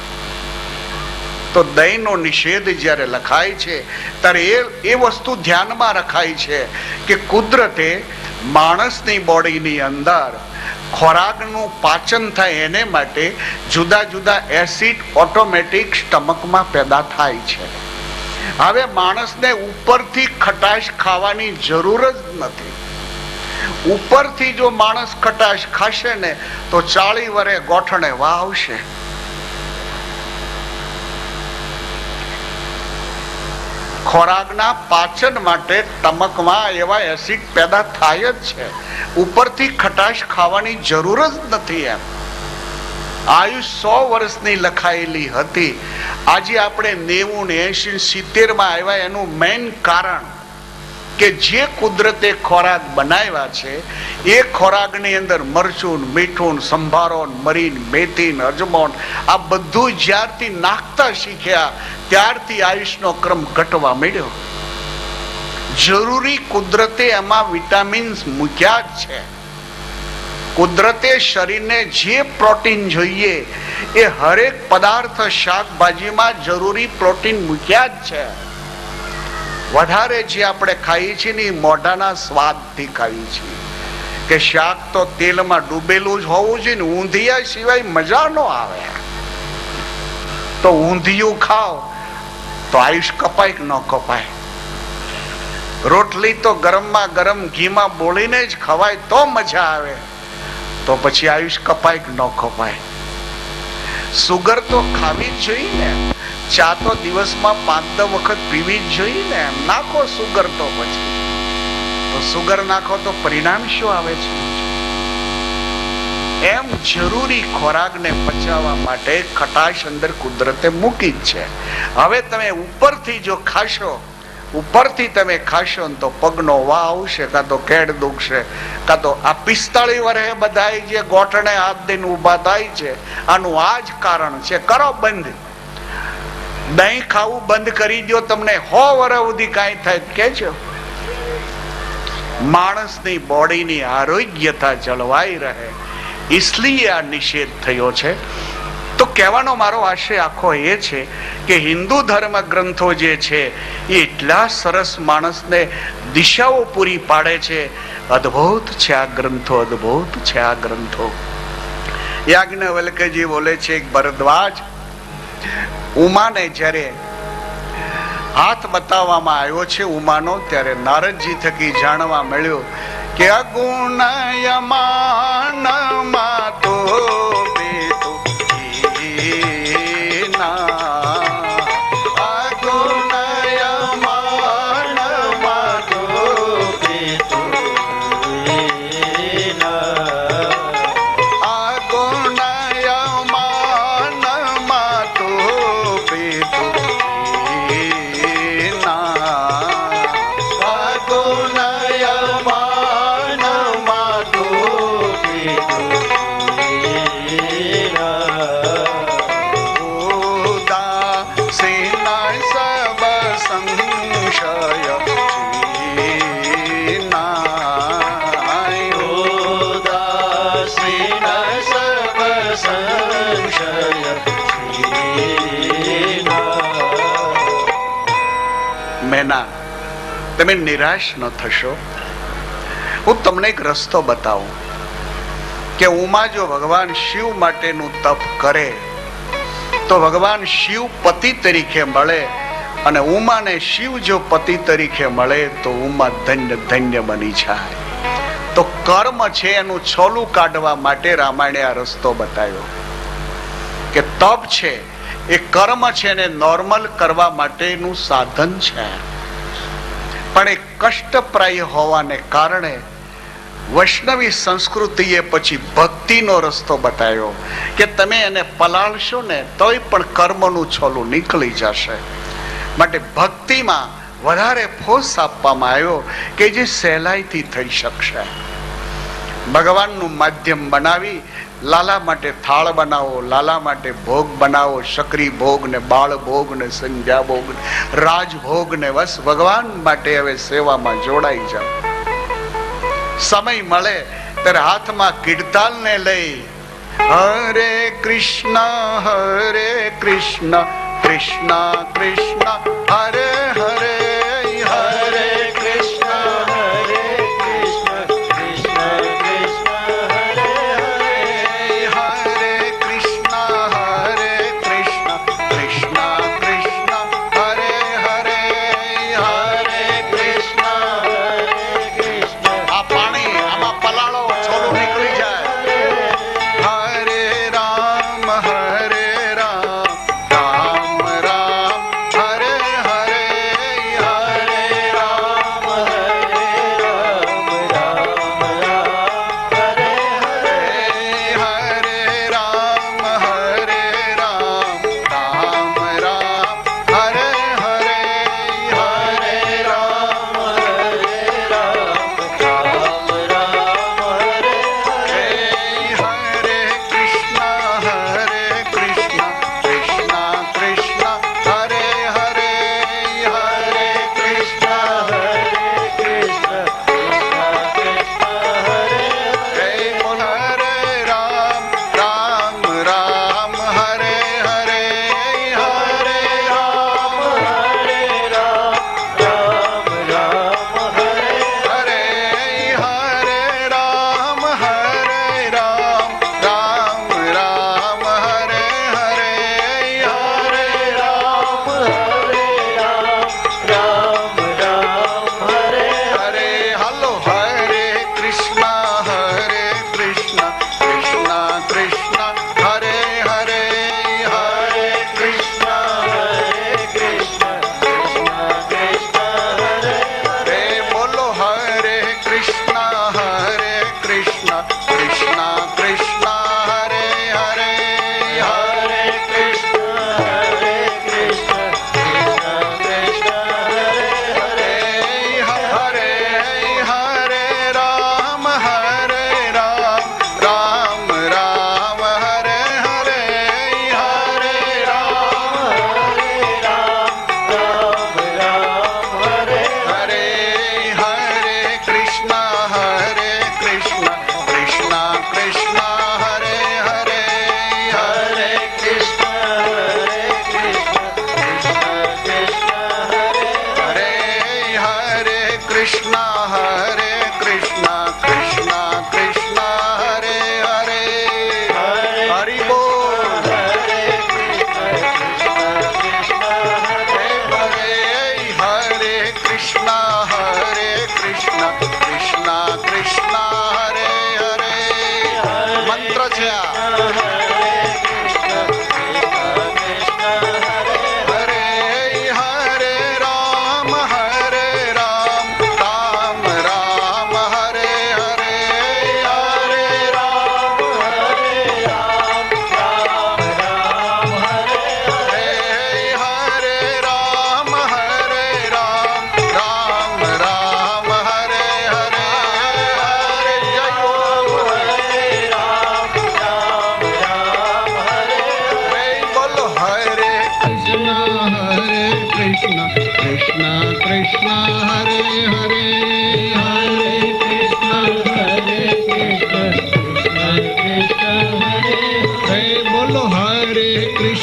તો દહીંનો નિષેધ જ્યારે લખાય છે ત્યારે એ વસ્તુ ધ્યાનમાં રખાય છે કે કુદરતે માણસની બોડીની અંદર ખોરાકનું પાચન થાય એને માટે જુદા જુદા એસિડ ઓટોમેટિક સ્ટમકમાં પેદા થાય છે. હવે માણસને ઉપરથી ખટાશ ખાવાની જરૂર જ નથી. ઉપરથી જો માણસ ખટાશ ખાશે ને તો 40 વર્ષે ગોઠણે વાવશે. ખોરાકના પાચન માટે સ્ટમકમાં એવા એસિડ પેદા થાય જ છે. ઉપરથી ખટાશ ખાવાની જરૂર જ નથી. એમ આયુષ 100 વર્ષની લખાયેલી હતી, આજે આપણે 90, 80, 70 માં આવ્યા. એનું મેઇન કારણ કે જે કુદરતે ખોરાક બનાવ્યા છે એ ખોરાકની અંદર મરચું, મીઠું, સંભારો, મરીન, મેથી, અજમોન આ બધું જ્યારથી નાખતા શીખ્યા ત્યારથી આયુષનો ક્રમ ઘટવા માંડ્યો. જરૂરી કુદરતે એમાં વિટામિન્સ મૂક્યા જ છે. કુદરતે શરીરને જે પ્રોટીન જોઈએ એ હરેક પદાર્થ શાકભાજીમાં જરૂરી પ્રોટીન મૂક્યા જ છે. વધારે જે આપણે ખાઈએ છીએ ને એ મોઢાના સ્વાદથી ખાઈએ છીએ કે શાક તો તેલમાં ડૂબેલું જ હોવું જોઈએ ને ઊંધિયા સિવાય મજા ન આવે. તો ઊંધિયું ખાઓ તો આયુષ કપાય કે ન કપાય? રોટલી તો ગરમમાં ગરમ ઘીમાં બોળીને જ ખવાય તો મજા આવે. તો પછી આયુષ કપાય કે ન કપાય? સુગર તો ખાવી જ જોઈએ ને. ચા તો દિવસમાં 5-10 વખત પીવી જ જોઈએ ને. નાખો સુગર તો પછી તો સુગર નાખો તો પરિણામ શું આવે છે? એમ જરૂરી ખોરાકને પચાવવા માટે ખટાશ અંદર કુદરતે મૂકી જ છે. હવે તમે ઉપરથી જો ખાશો, ઉપરથી તમે ખાશો ને તો પગનો વા આવશે, કાં તો કેડ દુખશે, કાં તો આ 45 વર્ષે બધા જે ગોઠણે હાથ દઈને ઉભા થાય છે આનું આ જ કારણ છે. કરો બંધ. દહીં ખાવું બંધ કરી દો, તમને 100 વર્ષ સુધી કાંઈ થાય કેજો. માણસની બોડીની આરોગ્યતા જળવાઈ રહે इसलिए આ નિષેધ થયો છે. તો કહેવાનો મારો આશય આખો એ છે કે હિન્દુ ધર્મ ગ્રંથો જે છે એ એટલા સરસ માણસને દિશાઓ પૂરી પાડે છે. અદ્ભુત છે આ ગ્રંથો, અદ્ભુત છે આ ગ્રંથો. યાજ્ઞવલ્ક્યજી બોલે છે એક ભરદ્વાજ ઉમાને જ્યારે હાથ બતાવવામાં આવ્યો છે ઉમાનો, ત્યારે નારદજી થકી જાણવા મળ્યું કે અગુણયમાનમાં તો બેતો ના સંશય મેના, તમે નિરાશ ન થશો. હું તમને એક રસ્તો બતાવું કે ઉમા જો ભગવાન શિવ માટેનું તપ કરે તો ભગવાન શિવ પતિ તરીકે મળે, અને ઉમાને શિવ જો પતિ તરીકે મળે તો ઉમા ધન્ય ધન્ય બની જાય. તો કર્મ છે એનું છોલું કાઢવા માટે રામાયણે આ રસ્તો બતાવ્યો કે તપ છે એ કર્મ છે એને નોર્મલ કરવા માટેનું સાધન છે, પણ એ કષ્ટપ્રાય હોવાને કારણે વૈષ્ણવી સંસ્કૃતિએ પછી ભક્તિનો રસ્તો બતાવ્યો કે તમે એને પલાળશો ને તોય પણ કર્મનું છોલું નીકળી જશે. માટે ભક્તિમાં વધારે ફોર્સ આપવામાં આવ્યો કે જે સહેલાઈથી થઈ શકશે. ભગવાનનું માધ્યમ બનાવી લાલા માટે થાળ બનાવો, લાલા માટે ભોગ બનાવો, શકરી ભોગ ને બાળ ભોગ ને સંધ્યા ભોગ ને રાજભોગ ને બસ ભગવાન માટે હવે સેવામાં જોડાઈ જાઓ. સમય મળે ત્યારે હાથમાં કીર્તાલ ને લઈ હરે કૃષ્ણ કૃષ્ણ કૃષ્ણ હરે હરે હરે કૃષ્ણ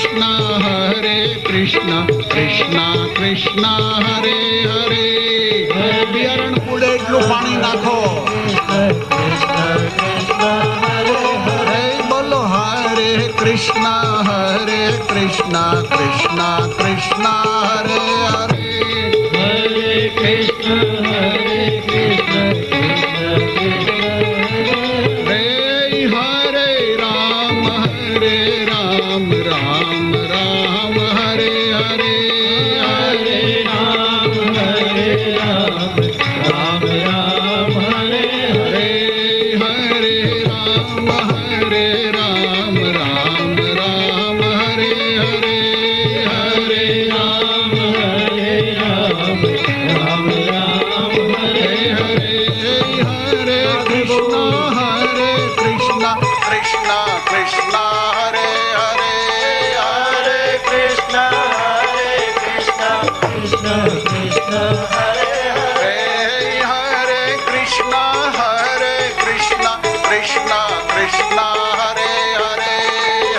કૃષ્ણ હરે કૃષ્ણ કૃષ્ણ કૃષ્ણ હરે હરે. બિયારણ કુડે એટલું પાણી નાખો. હરે બોલો હરે કૃષ્ણ કૃષ્ણ કૃષ્ણ હરે હરે. હરે કૃષ્ણ હરે હરે રામ રામ રામ હરે હરે. હરે રામ રામ રામ હરે હરે હરે રામ રામ રામ હરે હરે. હરે રામ રામ રામ હરે હરે હરે કૃષ્ણ કૃષ્ણ કૃષ્ણ હરે હરે. હરે કૃષ્ણ કૃષ્ણ કૃષ્ણ હરે હરે હરે કૃષ્ણ કૃષ્ણ કૃષ્ણ હરે હરે.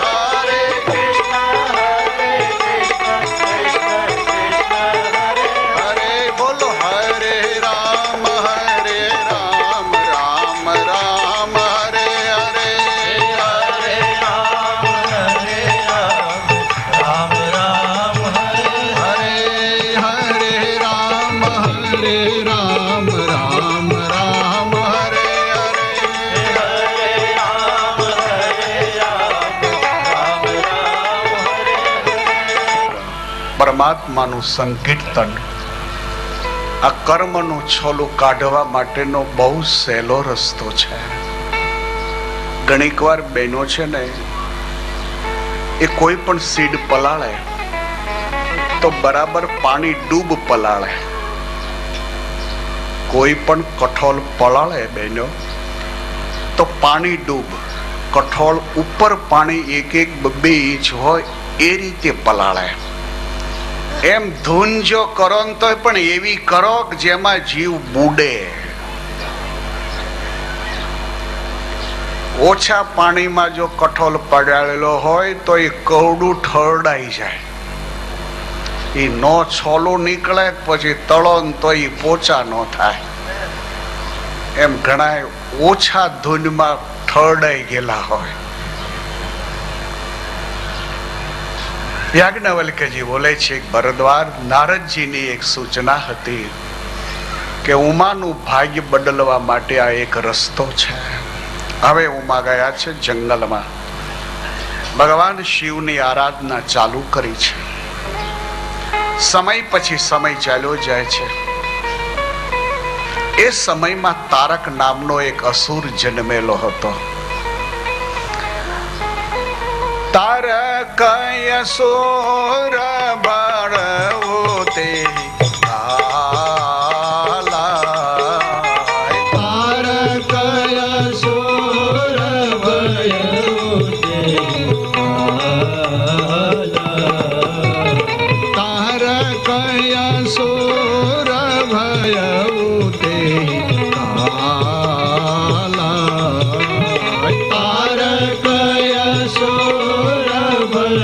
હરે કૃષ્ણ હરે બોલો હરે રામ રામ રામ હરે હરે. હરે રામ રામ હરે હરે હરે રામ રામ હરે હરે. પરમાત્માનું સંકીર્તન આ કર્મનું છોલું કાઢવા માટેનો બહુ સહેલો રસ્તો છે. ઘણીક વાર બહેનો છે ને એ કોઈ પણ સીડ પલાળે તો બરાબર પાણી ડૂબ પલાળે. કોઈ પણ કઠોળ પલાળે બહેનો તો પાણી ડૂબ. કઠોળ ઉપર પાણી 1-2 ઇંચ હોય એ રીતે પલાળે. એમ ધૂન જો કરો ને તો પણ એવી કરો કે જેમાં જીવ બુડે. ઓછા પાણીમાં જો કઠોળ પડાળેલો હોય તો એ કવડું ઠરડાઈ જાય. એ નો છોલું નીકળે પછી તળો ને તો એ પોચા નો થાય. એમ ઘણા ઓછા ધૂનમાં ઠરડાઈ ગયેલા હોય. યાજ્ઞવલ્ક્યજી બોલે છે ભરદ્વાજ નારદજીની એક સૂચના હતી કે ઉમાનું ભાગ્ય બદલવા માટે આ એક રસ્તો છે. હવે ઉમા ગયા છે જંગલમાં. ભગવાન શિવની આરાધના ચાલુ કરી છે. સમય પછી સમય ચાલ્યો જાય છે. એ સમયમાં તારક નામનો એક અસુર જન્મેલો હતો. તારક અસુર બળવો તે તારક અસુર તારક અસુર ભયવું તે તારક અસુર બલ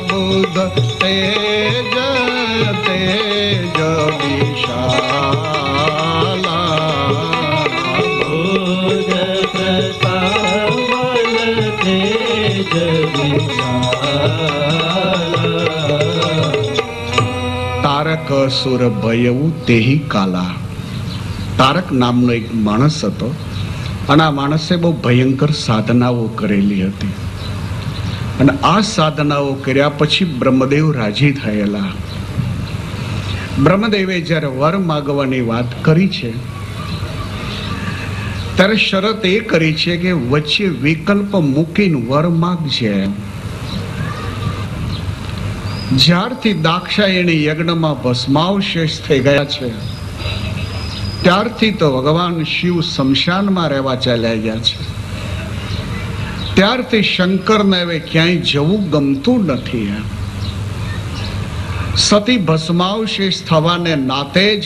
બુદ્ધ તેજ તેજ વિશાલા બુદ્ધ પ્રતાપ બલ તેજ વિશાલા. તારક અસુર ભયવું તેહી કાલા. તારક નામનો એક માણસ હતો અને આ માણસે બહુ ભયંકર સાધનાઓ કરેલી હતી. અને આ સાધનાઓ કર્યા પછી બ્રહ્મદેવ રાજી થયેલા. બ્રહ્મદેવે જ્યારે વર માગવાની વાત કરી છે ત્યારે શરત એ કરી છે કે વચ્ચે વિકલ્પ મૂકીને વર માગજે. જ્યારથી દાક્ષાયણી યજ્ઞમાં ભસ્માવશેષ થઈ ગયા છે ત્યારથી તો ભગવાન શિવ શમશાનમાં રહેવા ચાલ્યા ગયા છે. ત્યારથી શંકરને હવે ક્યાંય જવું ગમતું નથી. સતી ભસ્માવશેષ થવાને નાતે જ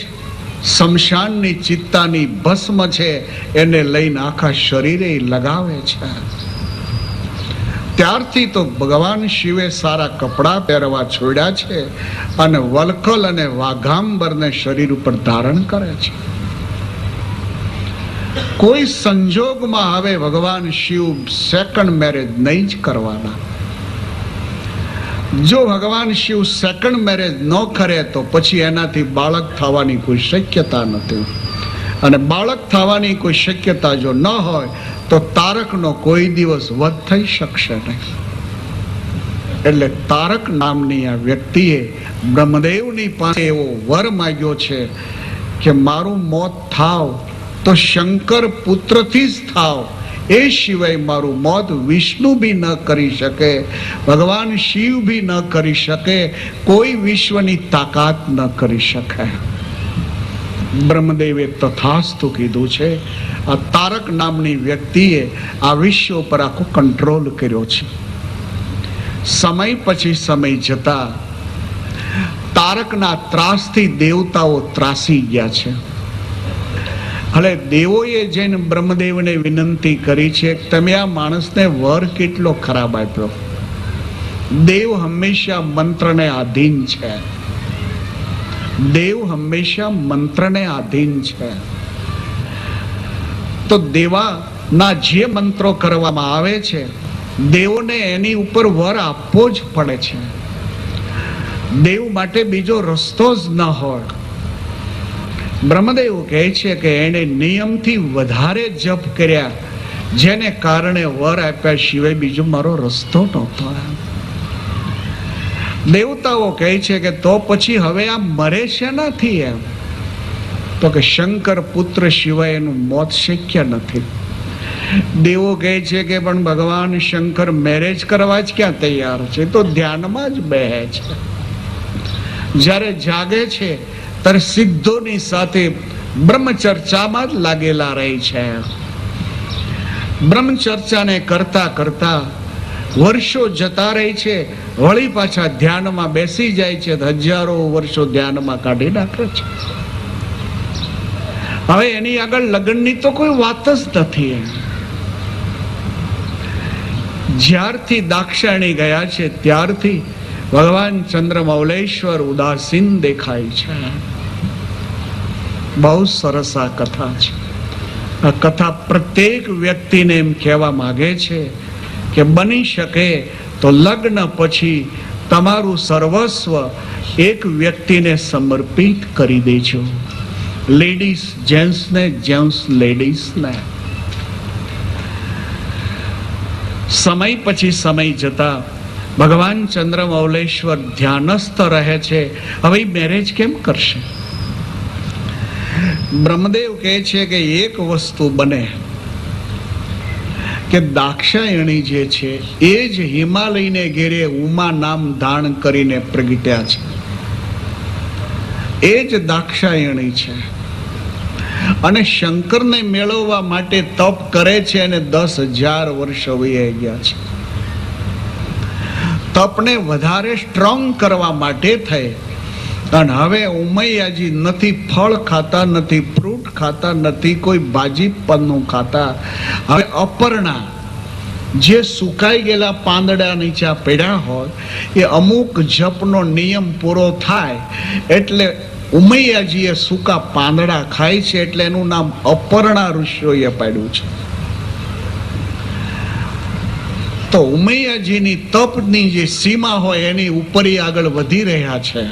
શમશાનની ચિત્તાની ભસ્મ છે એને લઈને આખા શરીરે લગાવે છે. ત્યારથી તો ભગવાન શિવે સારા કપડાં પહેરવા છોડ્યા છે અને વલખલ અને વાઘાંબરને શરીર ઉપર ધારણ કરે છે. કોઈ સંજોગમાં હવે ભગવાન શિવ સેકન્ડ મેરેજ નહીં જ કરવાના. જો ભગવાન શિવ સેકન્ડ મેરેજ ન કરે તો પછી એનાથી બાળક થવાની કોઈ શક્યતા નથી, અને બાળક થવાની કોઈ શક્યતા જો ન હોય તો તારકનો કોઈ દિવસ વધ થઈ શકશે નહીં. એટલે તારક નામની આ વ્યક્તિએ બ્રહ્મદેવની પાસે એવો વર માંગ્યો છે કે મારું મોત થાવ તો શંકર પુત્રથી જ થાવ, એ સિવાય મારું મોત વિષ્ણુ બી ન કરી શકે, ભગવાન શિવ બી ન કરી શકે, કોઈ વિશ્વની તાકાત ન કરી શકે. બ્રહ્મદેવે તથાસ્તુ કીધું છે. આ તારક નામની વ્યક્તિએ આ વિશ્વ પર આખો કંટ્રોલ કર્યો છે. સમય પછી સમય જતા તારકના ત્રાસથી દેવતાઓ ત્રાસી ગયા છે. હવે દેવોએ જઈને બ્રહ્મદેવને વિનંતી કરી છે કે તમે આ માણસને વર કેટલો ખરાબ આપ્યો. દેવ હંમેશા મંત્રને આધીન છે. દેવ હંમેશા મંત્રને આધીન છે. તો દેવાના જે મંત્રો કરવામાં આવે છે દેવોને એની ઉપર વર આપવો જ પડે છે. દેવ માટે બીજો રસ્તો જ ન હોય. બ્રહ્મદેવ કહે છે કે એને નિયમથી વધારે જપ કર્યા, જેને કારણે વર આપ્યા સિવાય બીજો મારો રસ્તો નહોતો. દેવતાઓ કહે છે કે તો પછી હવે આ મરે છે નથી એમ. તો કે શંકર પુત્ર સિવાય એનું મોત શક્ય નથી. દેવો કહે છે કે પણ ભગવાન શંકર મેરેજ કરવા જ ક્યાં તૈયાર છે, તો ધ્યાનમાં જ બેહે છે. જ્યારે જાગે છે ત્યારે સિદ્ધોની સાથે બ્રહ્મચર્ચામાં જ લાગેલા રહે છે. બ્રહ્મચર્ચાને કરતા કરતા વર્ષો જતા રહે છે, વળી પાછા ધ્યાનમાં બેસી જાય છે, હજારો વર્ષો ધ્યાનમાં કાઢી નાખે છે. હવે એની આગળ લગ્નની તો કોઈ વાત જ નથી. જ્યારથી દાક્ષાયણી ગયા છે ત્યારથી ભગવાન ચંદ્રમૌલેશ્વર ઉદાસીન દેખાય છે. બહુ સરસ આ કથા છે. આ કથા પ્રત્યેક વ્યક્તિને એમ કહેવા માંગે છે કે બની શકે તો લગ્ન પછી તમારું સર્વસ્વ એક વ્યક્તિને સમર્પિત કરી દેજો. લેડીઝ જેન્ટ્સને, જેન્ટ્સ લેડીઝને. સમય પછી સમય જતા ભગવાન ચંદ્રમૌલેશ્વર ધ્યાનસ્થ રહે છે. હવે મેરેજ કેમ કરશે? બ્રહ્મદેવ કહે છે કે એક વસ્તુ બને કે દાક્ષાયણી જે છે એ જ હિમાલયને ઘેરે ઉમા નામ ધારણ કરીને પ્રગટ્યા છે. એ જ દાક્ષાયણી છે અને શંકરને મેળવવા માટે તપ કરે છે અને 10,000 વર્ષ વહી ગયા છે. તપને વધારે સ્ટ્રોંગ કરવા માટે થઈ અને હવે ઉમૈયાજી નથી ફળ ખાતા, નથી ફ્રૂટ ખાતા, નથી કોઈ ભાજી પન્નું ખાતા. હવે અપર્ણા જે સુકાઈ ગયેલા પાંદડા નીચે પડ્યા હોય એ અમુક જપનો નિયમ પૂરો થાય એટલે ઉમૈયાજીએ સૂકા પાંદડા ખાય છે, એટલે એનું નામ અપર્ણા ઋષિઓએ પાડ્યું છે. તો ઉમૈયાજીની તપની જે સીમા હોય એની ઉપર આગળ વધી રહ્યા છે.